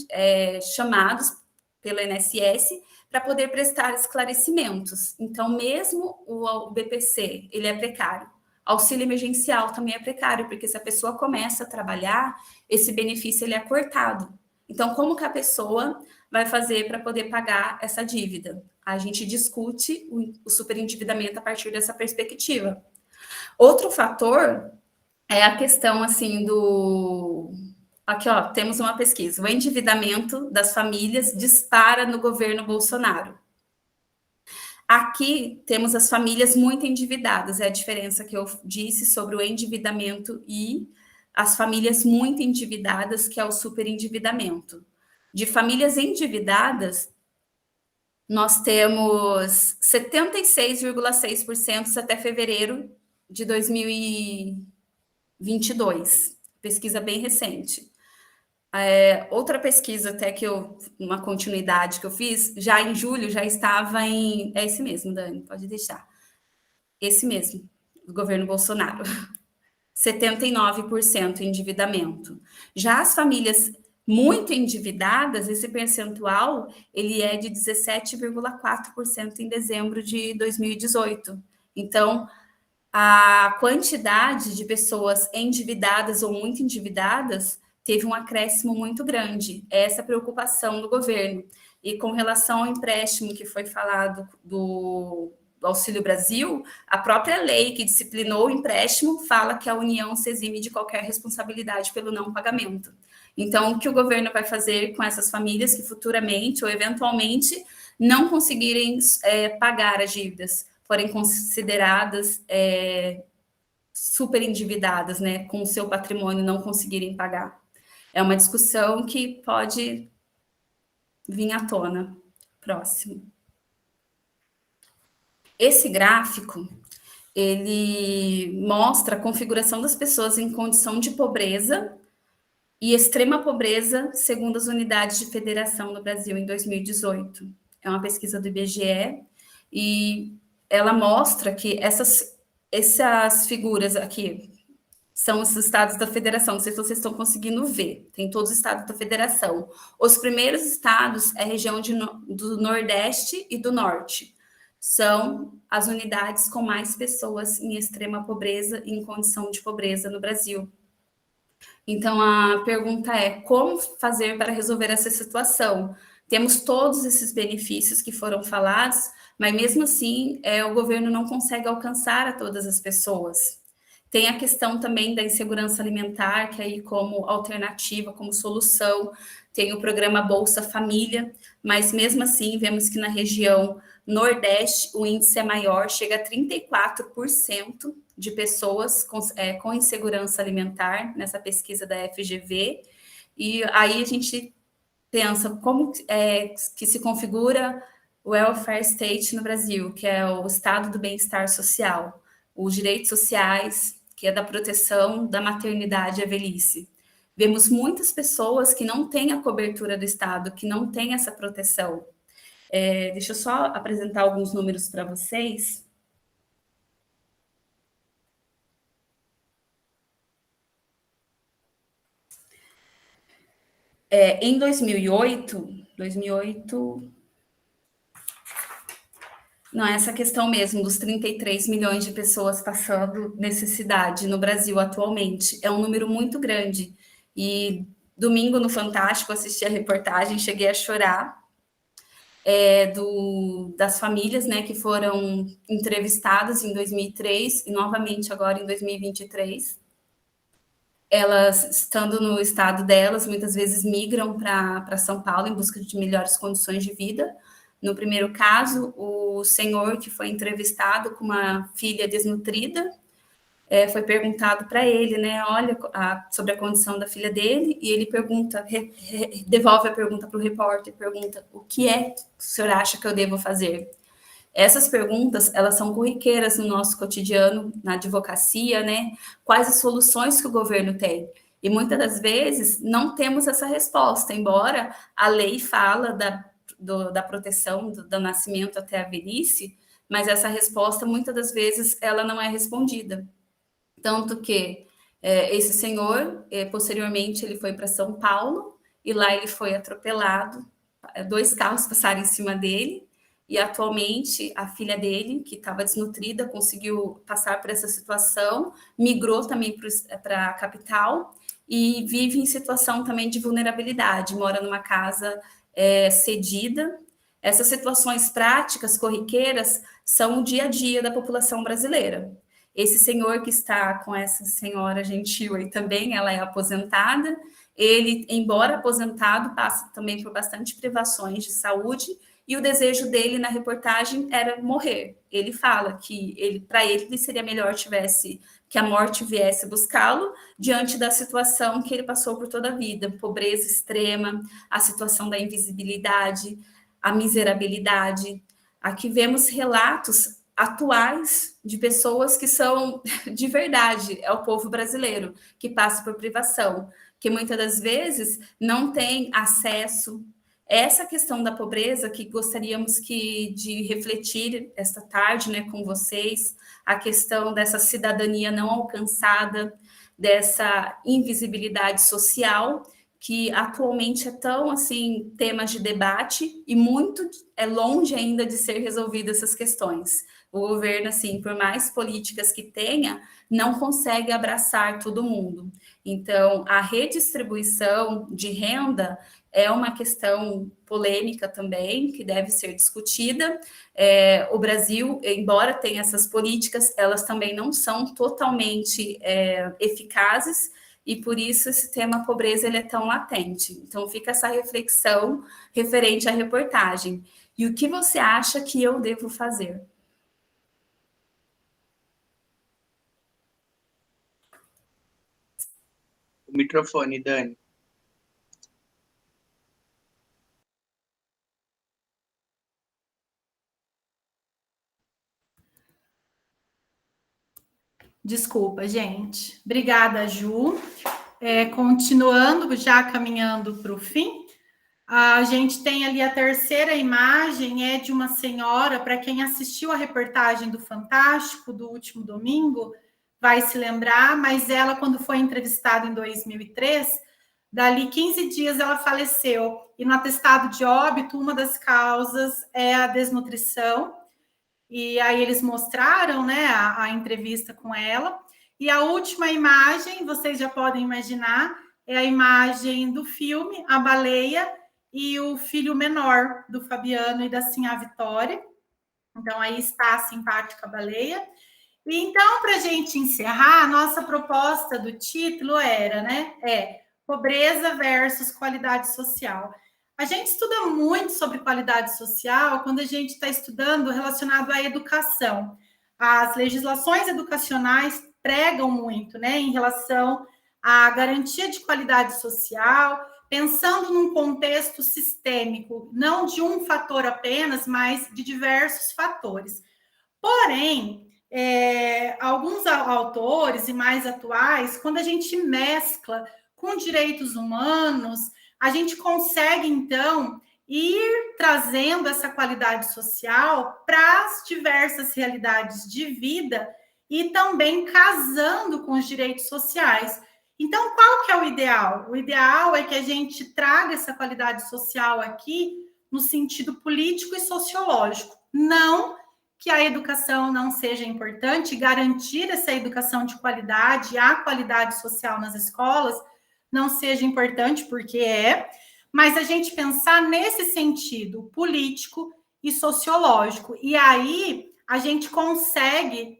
chamados pelo INSS para poder prestar esclarecimentos. Então, mesmo o BPC, ele é precário. Auxílio emergencial também é precário, porque se a pessoa começa a trabalhar, esse benefício ele é cortado. Então, como que a pessoa vai fazer para poder pagar essa dívida? A gente discute o superendividamento a partir dessa perspectiva. Outro fator é a questão, assim, Aqui, ó, temos uma pesquisa. O endividamento das famílias dispara no governo Bolsonaro. Aqui temos as famílias muito endividadas. É a diferença que eu disse sobre o endividamento e as famílias muito endividadas, que é o superendividamento. De famílias endividadas, nós temos 76,6% até fevereiro de 2022. Pesquisa bem recente. Outra pesquisa, até uma continuidade que eu fiz, já em julho, já estava em... É esse mesmo, Dani, pode deixar. Esse mesmo, do governo Bolsonaro. 79% endividamento. Já as famílias muito endividadas, esse percentual, ele é de 17,4% em dezembro de 2018. Então, a quantidade de pessoas endividadas ou muito endividadas teve um acréscimo muito grande. Essa preocupação do governo. E com relação ao empréstimo que foi falado do Auxílio Brasil, a própria lei que disciplinou o empréstimo fala que a União se exime de qualquer responsabilidade pelo não pagamento. Então, o que o governo vai fazer com essas famílias que futuramente ou eventualmente não conseguirem pagar as dívidas, forem consideradas super endividadas, né, com o seu patrimônio não conseguirem pagar? É uma discussão que pode vir à tona. Próximo. Esse gráfico, ele mostra a configuração das pessoas em condição de pobreza e extrema pobreza, segundo as unidades de federação no Brasil em 2018. É uma pesquisa do IBGE e ela mostra que essas figuras aqui são os estados da federação. Não sei se vocês estão conseguindo ver. Tem todos os estados da federação. Os primeiros estados é a região do Nordeste e do Norte. São as unidades com mais pessoas em extrema pobreza e em condição de pobreza no Brasil. Então, a pergunta é, como fazer para resolver essa situação? Temos todos esses benefícios que foram falados, mas mesmo assim, o governo não consegue alcançar a todas as pessoas. Tem a questão também da insegurança alimentar, que aí como alternativa, como solução, tem o programa Bolsa Família, mas mesmo assim, vemos que na região Nordeste o índice é maior, chega a 34% de pessoas com insegurança alimentar, nessa pesquisa da FGV, e aí a gente pensa como que se configura o welfare state no Brasil, que é o estado do bem-estar social, os direitos sociais, que é da proteção da maternidade e a velhice. Vemos muitas pessoas que não têm a cobertura do Estado, que não têm essa proteção. Deixa eu só apresentar alguns números para vocês. Em 2008, não, essa questão mesmo dos 33 milhões de pessoas passando necessidade no Brasil atualmente é um número muito grande. E domingo no Fantástico assisti a reportagem, cheguei a chorar das famílias, né, que foram entrevistadas em 2003 e novamente agora em 2023. Elas, estando no estado delas, muitas vezes migram para São Paulo em busca de melhores condições de vida. No primeiro caso, o senhor que foi entrevistado com uma filha desnutrida, foi perguntado para ele, né, olha, sobre a condição da filha dele, e ele pergunta, devolve a pergunta para o repórter, pergunta, o que é que o senhor acha que eu devo fazer? Essas perguntas, elas são corriqueiras no nosso cotidiano, na advocacia, né? Quais as soluções que o governo tem? E muitas das vezes não temos essa resposta, embora a lei fala da proteção do nascimento até a velhice, mas essa resposta, muitas das vezes, ela não é respondida. Tanto que esse senhor, posteriormente, ele foi para São Paulo, e lá ele foi atropelado, 2 carros passaram em cima dele, e atualmente a filha dele, que estava desnutrida, conseguiu passar por essa situação, migrou também para a capital e vive em situação também de vulnerabilidade, mora numa casa cedida. Essas situações práticas, corriqueiras, são o dia a dia da população brasileira. Esse senhor que está com essa senhora gentil aí também, ela é aposentada. Ele, embora aposentado, passa também por bastante privações de saúde, e o desejo dele na reportagem era morrer. Ele fala que para ele seria melhor que a morte viesse buscá-lo diante da situação que ele passou por toda a vida, pobreza extrema, a situação da invisibilidade, a miserabilidade. Aqui vemos relatos atuais de pessoas que são de verdade, é o povo brasileiro que passa por privação, que muitas das vezes não tem acesso. Essa questão da pobreza que gostaríamos de refletir esta tarde, né, com vocês, a questão dessa cidadania não alcançada, dessa invisibilidade social, que atualmente é tão, assim, tema de debate e muito longe ainda de ser resolvidas essas questões. O governo, assim, por mais políticas que tenha, não consegue abraçar todo mundo. Então, a redistribuição de renda é uma questão polêmica também, que deve ser discutida. O Brasil, embora tenha essas políticas, elas também não são totalmente eficazes, e por isso esse tema pobreza ele é tão latente. Então, fica essa reflexão referente à reportagem. E o que você acha que eu devo fazer? O microfone, Dani. Desculpa, gente. Obrigada, Ju. Continuando, já caminhando para o fim, a gente tem ali a terceira imagem, é de uma senhora, para quem assistiu a reportagem do Fantástico do último domingo, vai se lembrar, mas ela, quando foi entrevistada em 2003, dali 15 dias ela faleceu. E no atestado de óbito, uma das causas é a desnutrição. E aí eles mostraram, né, a entrevista com ela. E a última imagem, vocês já podem imaginar, é a imagem do filme A Baleia e o filho menor do Fabiano e da Sinhá Vitória. Então, aí está a simpática baleia. E então, para a gente encerrar, a nossa proposta do título era, né, pobreza versus qualidade social. A gente estuda muito sobre qualidade social quando a gente está estudando relacionado à educação. As legislações educacionais pregam muito, né, em relação à garantia de qualidade social, pensando num contexto sistêmico, não de um fator apenas, mas de diversos fatores. Porém, alguns autores e mais atuais, quando a gente mescla com direitos humanos, a gente consegue, então, ir trazendo essa qualidade social para as diversas realidades de vida e também casando com os direitos sociais. Então, qual que é o ideal? O ideal é que a gente traga essa qualidade social aqui no sentido político e sociológico. Não que a educação não seja importante, garantir essa educação de qualidade, a qualidade social nas escolas não seja importante, porque mas a gente pensar nesse sentido político e sociológico. E aí a gente consegue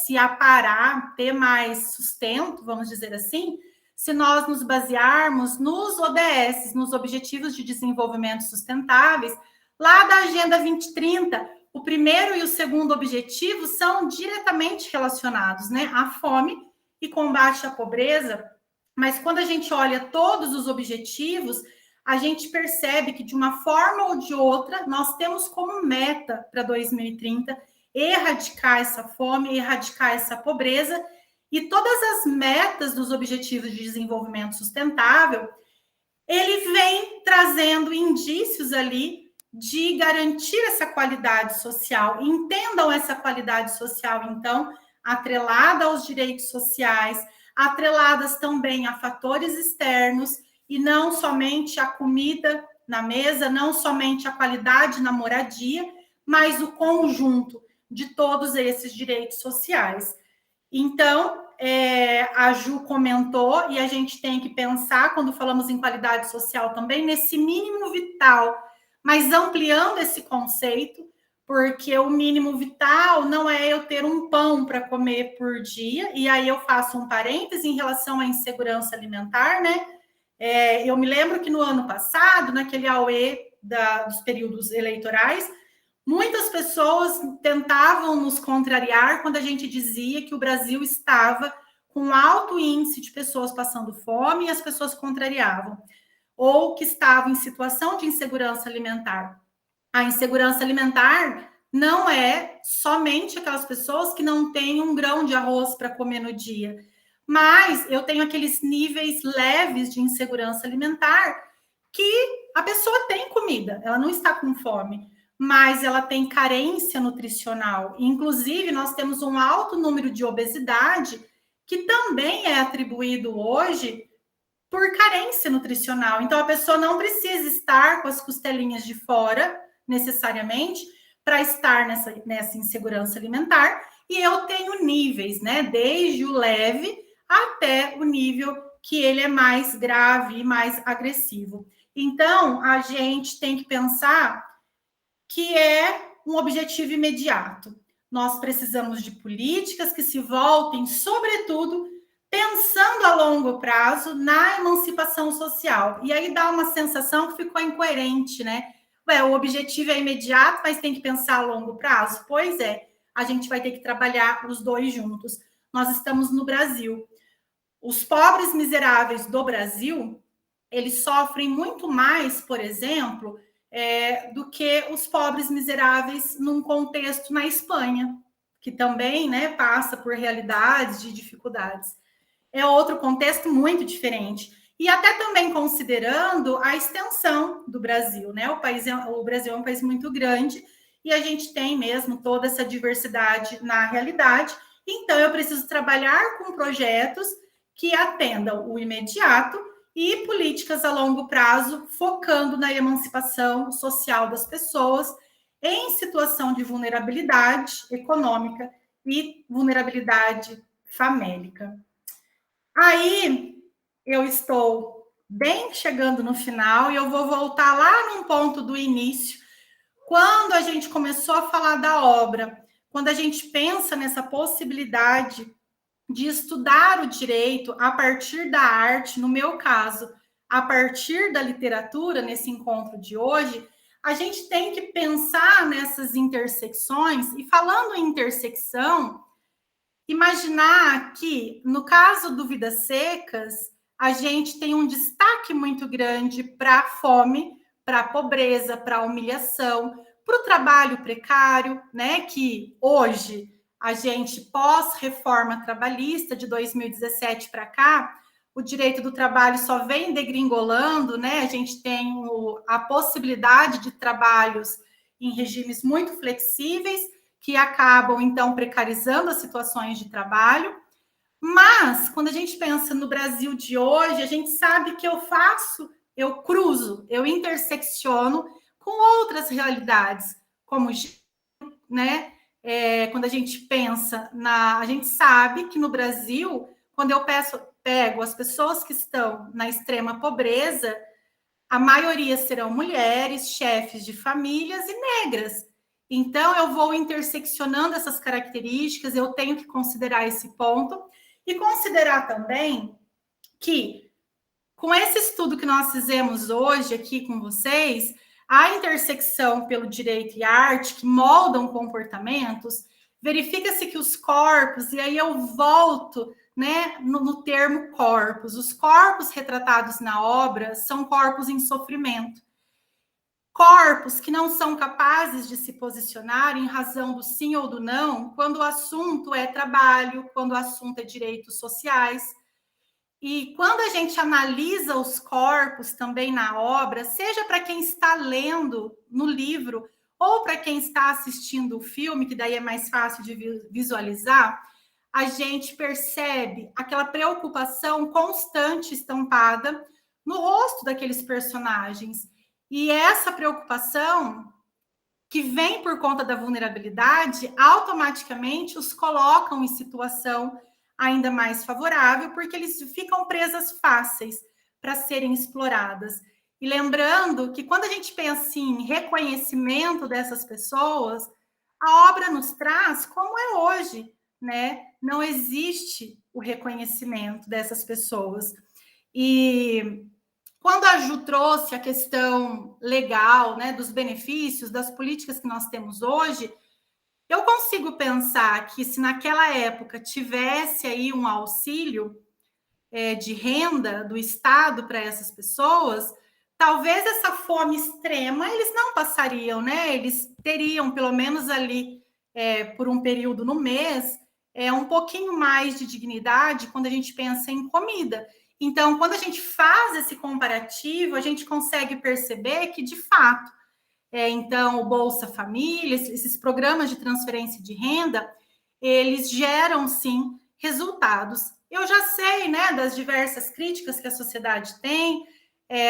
se aparar, ter mais sustento, vamos dizer assim, se nós nos basearmos nos ODS, nos Objetivos de Desenvolvimento Sustentáveis, lá da Agenda 2030, o primeiro e o segundo objetivo são diretamente relacionados, né, à fome e combate à pobreza, mas quando a gente olha todos os objetivos, a gente percebe que, de uma forma ou de outra, nós temos como meta para 2030 erradicar essa fome, erradicar essa pobreza, e todas as metas dos Objetivos de Desenvolvimento Sustentável, ele vem trazendo indícios ali de garantir essa qualidade social. Entendam essa qualidade social, então, atrelada aos direitos sociais, atreladas também a fatores externos, e não somente a comida na mesa, não somente a qualidade na moradia, mas o conjunto de todos esses direitos sociais. Então, a Ju comentou, e a gente tem que pensar, quando falamos em qualidade social também, nesse mínimo vital, mas ampliando esse conceito, porque o mínimo vital não é eu ter um pão para comer por dia, e aí eu faço um parêntese em relação à insegurança alimentar, né? Eu me lembro que no ano passado, naquele AUE dos períodos eleitorais, muitas pessoas tentavam nos contrariar quando a gente dizia que o Brasil estava com alto índice de pessoas passando fome e as pessoas contrariavam, ou que estavam em situação de insegurança alimentar. A insegurança alimentar não é somente aquelas pessoas que não têm um grão de arroz para comer no dia, mas eu tenho aqueles níveis leves de insegurança alimentar que a pessoa tem comida, ela não está com fome, mas ela tem carência nutricional. Inclusive, nós temos um alto número de obesidade que também é atribuído hoje por carência nutricional. Então, a pessoa não precisa estar com as costelinhas de fora, necessariamente, para estar nessa insegurança alimentar. E eu tenho níveis, né? Desde o leve até o nível que ele é mais grave e mais agressivo. Então, a gente tem que pensar que é um objetivo imediato. Nós precisamos de políticas que se voltem, sobretudo, pensando a longo prazo na emancipação social. E aí dá uma sensação que ficou incoerente, né? O objetivo é imediato, mas tem que pensar a longo prazo? Pois é, a gente vai ter que trabalhar os dois juntos. Nós estamos no Brasil. Os pobres miseráveis do Brasil, eles sofrem muito mais, por exemplo, do que os pobres miseráveis num contexto na Espanha, que também, né, passa por realidades de dificuldades. É outro contexto muito diferente. E até também considerando a extensão do Brasil, né? O Brasil é um país muito grande e a gente tem mesmo toda essa diversidade na realidade. Então, eu preciso trabalhar com projetos que atendam o imediato e políticas a longo prazo, focando na emancipação social das pessoas em situação de vulnerabilidade econômica e vulnerabilidade famélica. Aí, eu estou bem chegando no final e eu vou voltar lá num ponto do início, quando a gente começou a falar da obra, quando a gente pensa nessa possibilidade de estudar o direito a partir da arte, no meu caso, a partir da literatura, nesse encontro de hoje, a gente tem que pensar nessas intersecções, e falando em intersecção, imaginar que, no caso do Vidas Secas, a gente tem um destaque muito grande para a fome, para a pobreza, para a humilhação, para o trabalho precário, né, que hoje a gente, pós-reforma trabalhista de 2017 para cá, o direito do trabalho só vem degringolando, né? A gente tem a possibilidade de trabalhos em regimes muito flexíveis, que acabam, então, precarizando as situações de trabalho. Mas, quando a gente pensa no Brasil de hoje, a gente sabe que eu cruzo, eu intersecciono com outras realidades, como, né? Quando a gente pensa a gente sabe que no Brasil, quando eu pego as pessoas que estão na extrema pobreza, a maioria serão mulheres, chefes de famílias e negras. Então, eu vou interseccionando essas características, eu tenho que considerar esse ponto e considerar também que, com esse estudo que nós fizemos hoje aqui com vocês, a intersecção pelo direito e arte, que moldam comportamentos, verifica-se que os corpos, e aí eu volto, né, no termo corpos, os corpos retratados na obra são corpos em sofrimento. Corpos que não são capazes de se posicionar em razão do sim ou do não, quando o assunto é trabalho, quando o assunto é direitos sociais. E quando a gente analisa os corpos também na obra, seja para quem está lendo no livro ou para quem está assistindo o filme, que daí é mais fácil de visualizar, a gente percebe aquela preocupação constante estampada no rosto daqueles personagens. E essa preocupação, que vem por conta da vulnerabilidade, automaticamente os colocam em situação ainda mais favorável, porque eles ficam presas fáceis para serem exploradas. E lembrando que quando a gente pensa em reconhecimento dessas pessoas, a obra nos traz como é hoje, né? Não existe o reconhecimento dessas pessoas. E quando a Ju trouxe a questão legal, né, dos benefícios, das políticas que nós temos hoje, eu consigo pensar que se naquela época tivesse aí um auxílio de renda do Estado para essas pessoas, talvez essa fome extrema eles não passariam, né? Eles teriam, pelo menos ali, por um período no mês, um pouquinho mais de dignidade quando a gente pensa em comida. Então, quando a gente faz esse comparativo, a gente consegue perceber que, de fato, então, o Bolsa Família, esses programas de transferência de renda, eles geram, sim, resultados. Eu já sei, né, das diversas críticas que a sociedade tem,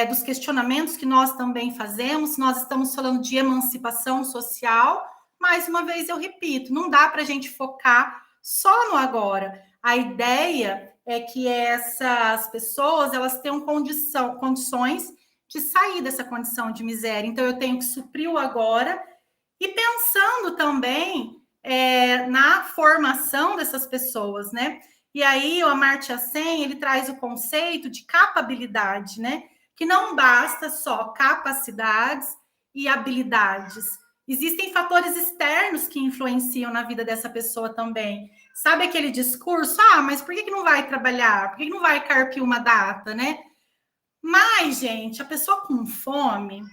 dos questionamentos que nós também fazemos, nós estamos falando de emancipação social, mais uma vez eu repito, não dá para a gente focar só no agora. A ideia é que essas pessoas, elas tenham condições de sair dessa condição de miséria. Então, eu tenho que suprir o agora e pensando também na formação dessas pessoas, né? E aí, o Amartya Sen, ele traz o conceito de capabilidade, né? Que não basta só capacidades e habilidades. Existem fatores externos que influenciam na vida dessa pessoa também. Sabe aquele discurso? Mas por que não vai trabalhar? Por que não vai carpir uma data, né? Mas, gente, a pessoa com fome,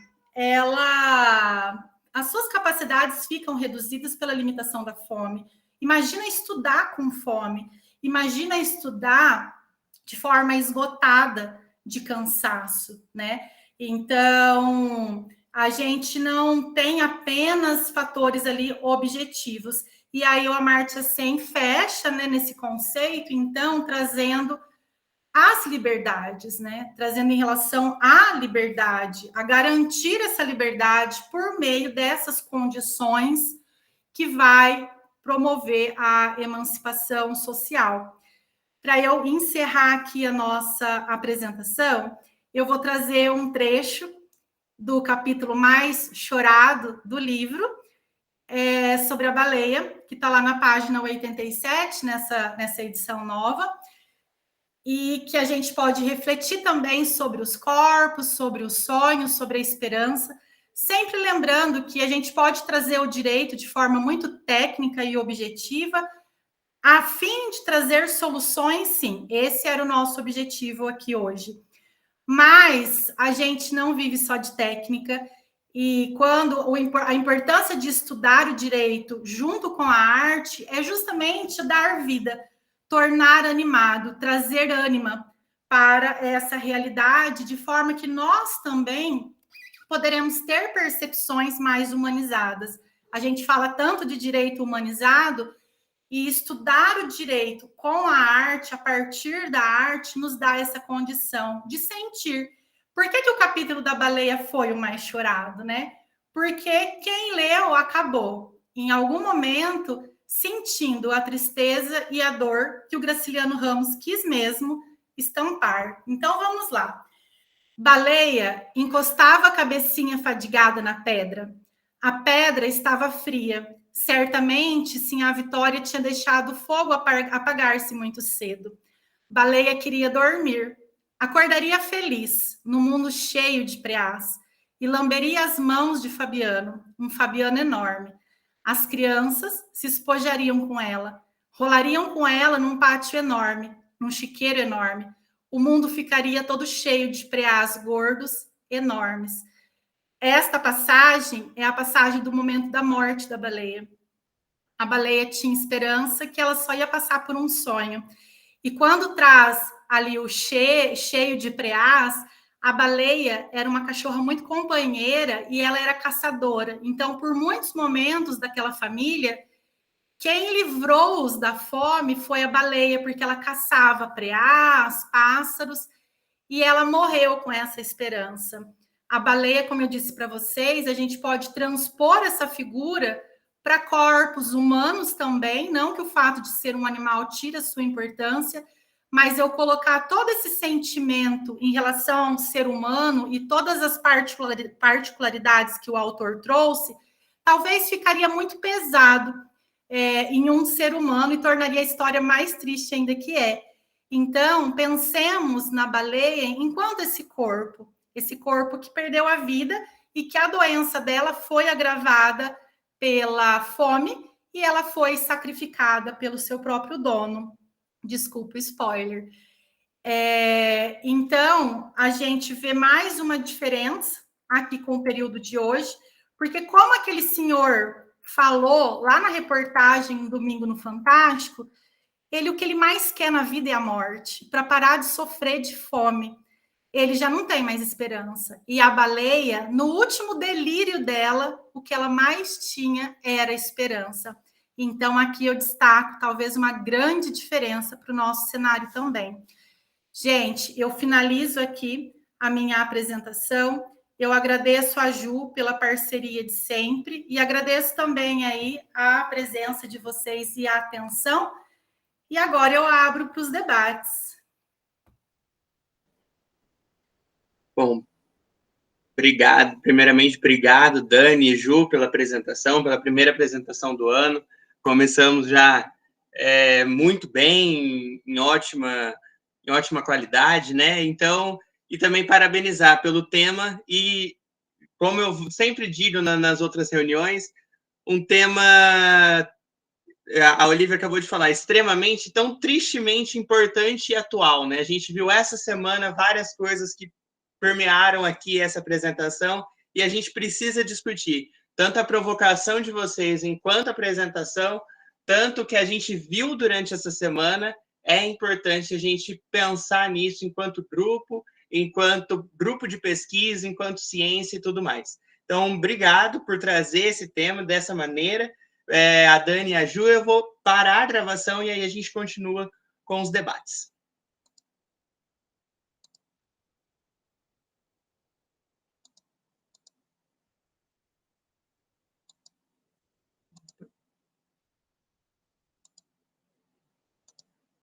as suas capacidades ficam reduzidas pela limitação da fome. Imagina estudar com fome. Imagina estudar de forma esgotada de cansaço, né? Então, a gente não tem apenas fatores ali objetivos. E aí o Amartya Sen fecha, né, nesse conceito, então, trazendo as liberdades, né? Trazendo em relação à liberdade, a garantir essa liberdade por meio dessas condições que vai promover a emancipação social. Para eu encerrar aqui a nossa apresentação, eu vou trazer um trecho do capítulo mais chorado do livro, sobre a baleia, que está lá na página 87, nessa edição nova, e que a gente pode refletir também sobre os corpos, sobre os sonhos, sobre a esperança, sempre lembrando que a gente pode trazer o direito de forma muito técnica e objetiva, a fim de trazer soluções, sim. Esse era o nosso objetivo aqui hoje. Mas a gente não vive só de técnica, e quando a importância de estudar o direito junto com a arte é justamente dar vida, tornar animado, trazer ânima para essa realidade, de forma que nós também poderemos ter percepções mais humanizadas. A gente fala tanto de direito humanizado, e estudar o direito com a arte, a partir da arte, nos dá essa condição de sentir. Por que o capítulo da baleia foi o mais chorado, né? Porque quem leu acabou, em algum momento, sentindo a tristeza e a dor que o Graciliano Ramos quis mesmo estampar. Então, vamos lá. Baleia encostava a cabecinha fadigada na pedra. A pedra estava fria. Certamente, sim, a Vitória tinha deixado o fogo apagar-se muito cedo. Baleia queria dormir. Acordaria feliz, no mundo cheio de preás, e lamberia as mãos de Fabiano, um Fabiano enorme. As crianças se espojariam com ela, rolariam com ela num pátio enorme, num chiqueiro enorme. O mundo ficaria todo cheio de preás gordos, enormes. Esta passagem é a passagem do momento da morte da baleia. A baleia tinha esperança que ela só ia passar por um sonho. E quando traz ali o cheio de preás, a baleia era uma cachorra muito companheira e ela era caçadora. Então, por muitos momentos daquela família, quem livrou-os da fome foi a baleia, porque ela caçava preás, pássaros, e ela morreu com essa esperança. A baleia, como eu disse para vocês, a gente pode transpor essa figura para corpos humanos também, não que o fato de ser um animal tire a sua importância, mas eu colocar todo esse sentimento em relação ao ser humano e todas as particularidades que o autor trouxe, talvez ficaria muito pesado em um ser humano e tornaria a história mais triste ainda que é. Então, pensemos na baleia enquanto esse corpo que perdeu a vida e que a doença dela foi agravada pela fome e ela foi sacrificada pelo seu próprio dono. Desculpa o spoiler. Então, a gente vê mais uma diferença aqui com o período de hoje, porque como aquele senhor falou lá na reportagem Domingo no Fantástico, o que ele mais quer na vida é a morte, para parar de sofrer de fome. Ele já não tem mais esperança. E a baleia, no último delírio dela, o que ela mais tinha era esperança. Então, aqui eu destaco talvez uma grande diferença para o nosso cenário também. Gente, eu finalizo aqui a minha apresentação. Eu agradeço a Ju pela parceria de sempre e agradeço também aí a presença de vocês e a atenção. E agora eu abro para os debates. Bom, obrigado. Primeiramente, obrigado, Dani e Ju, pela apresentação, pela primeira apresentação do ano. Começamos já muito bem, em ótima qualidade, né? Então, e também parabenizar pelo tema e, como eu sempre digo nas outras reuniões, um tema, a Olivia acabou de falar, extremamente, tão tristemente importante e atual, né? A gente viu essa semana várias coisas que permearam aqui essa apresentação e a gente precisa discutir tanto a provocação de vocês enquanto a apresentação, tanto que a gente viu durante essa semana. É importante a gente pensar nisso enquanto grupo de pesquisa, enquanto ciência e tudo mais. Então, obrigado por trazer esse tema dessa maneira. A Dani e a Ju, eu vou parar a gravação e aí a gente continua com os debates.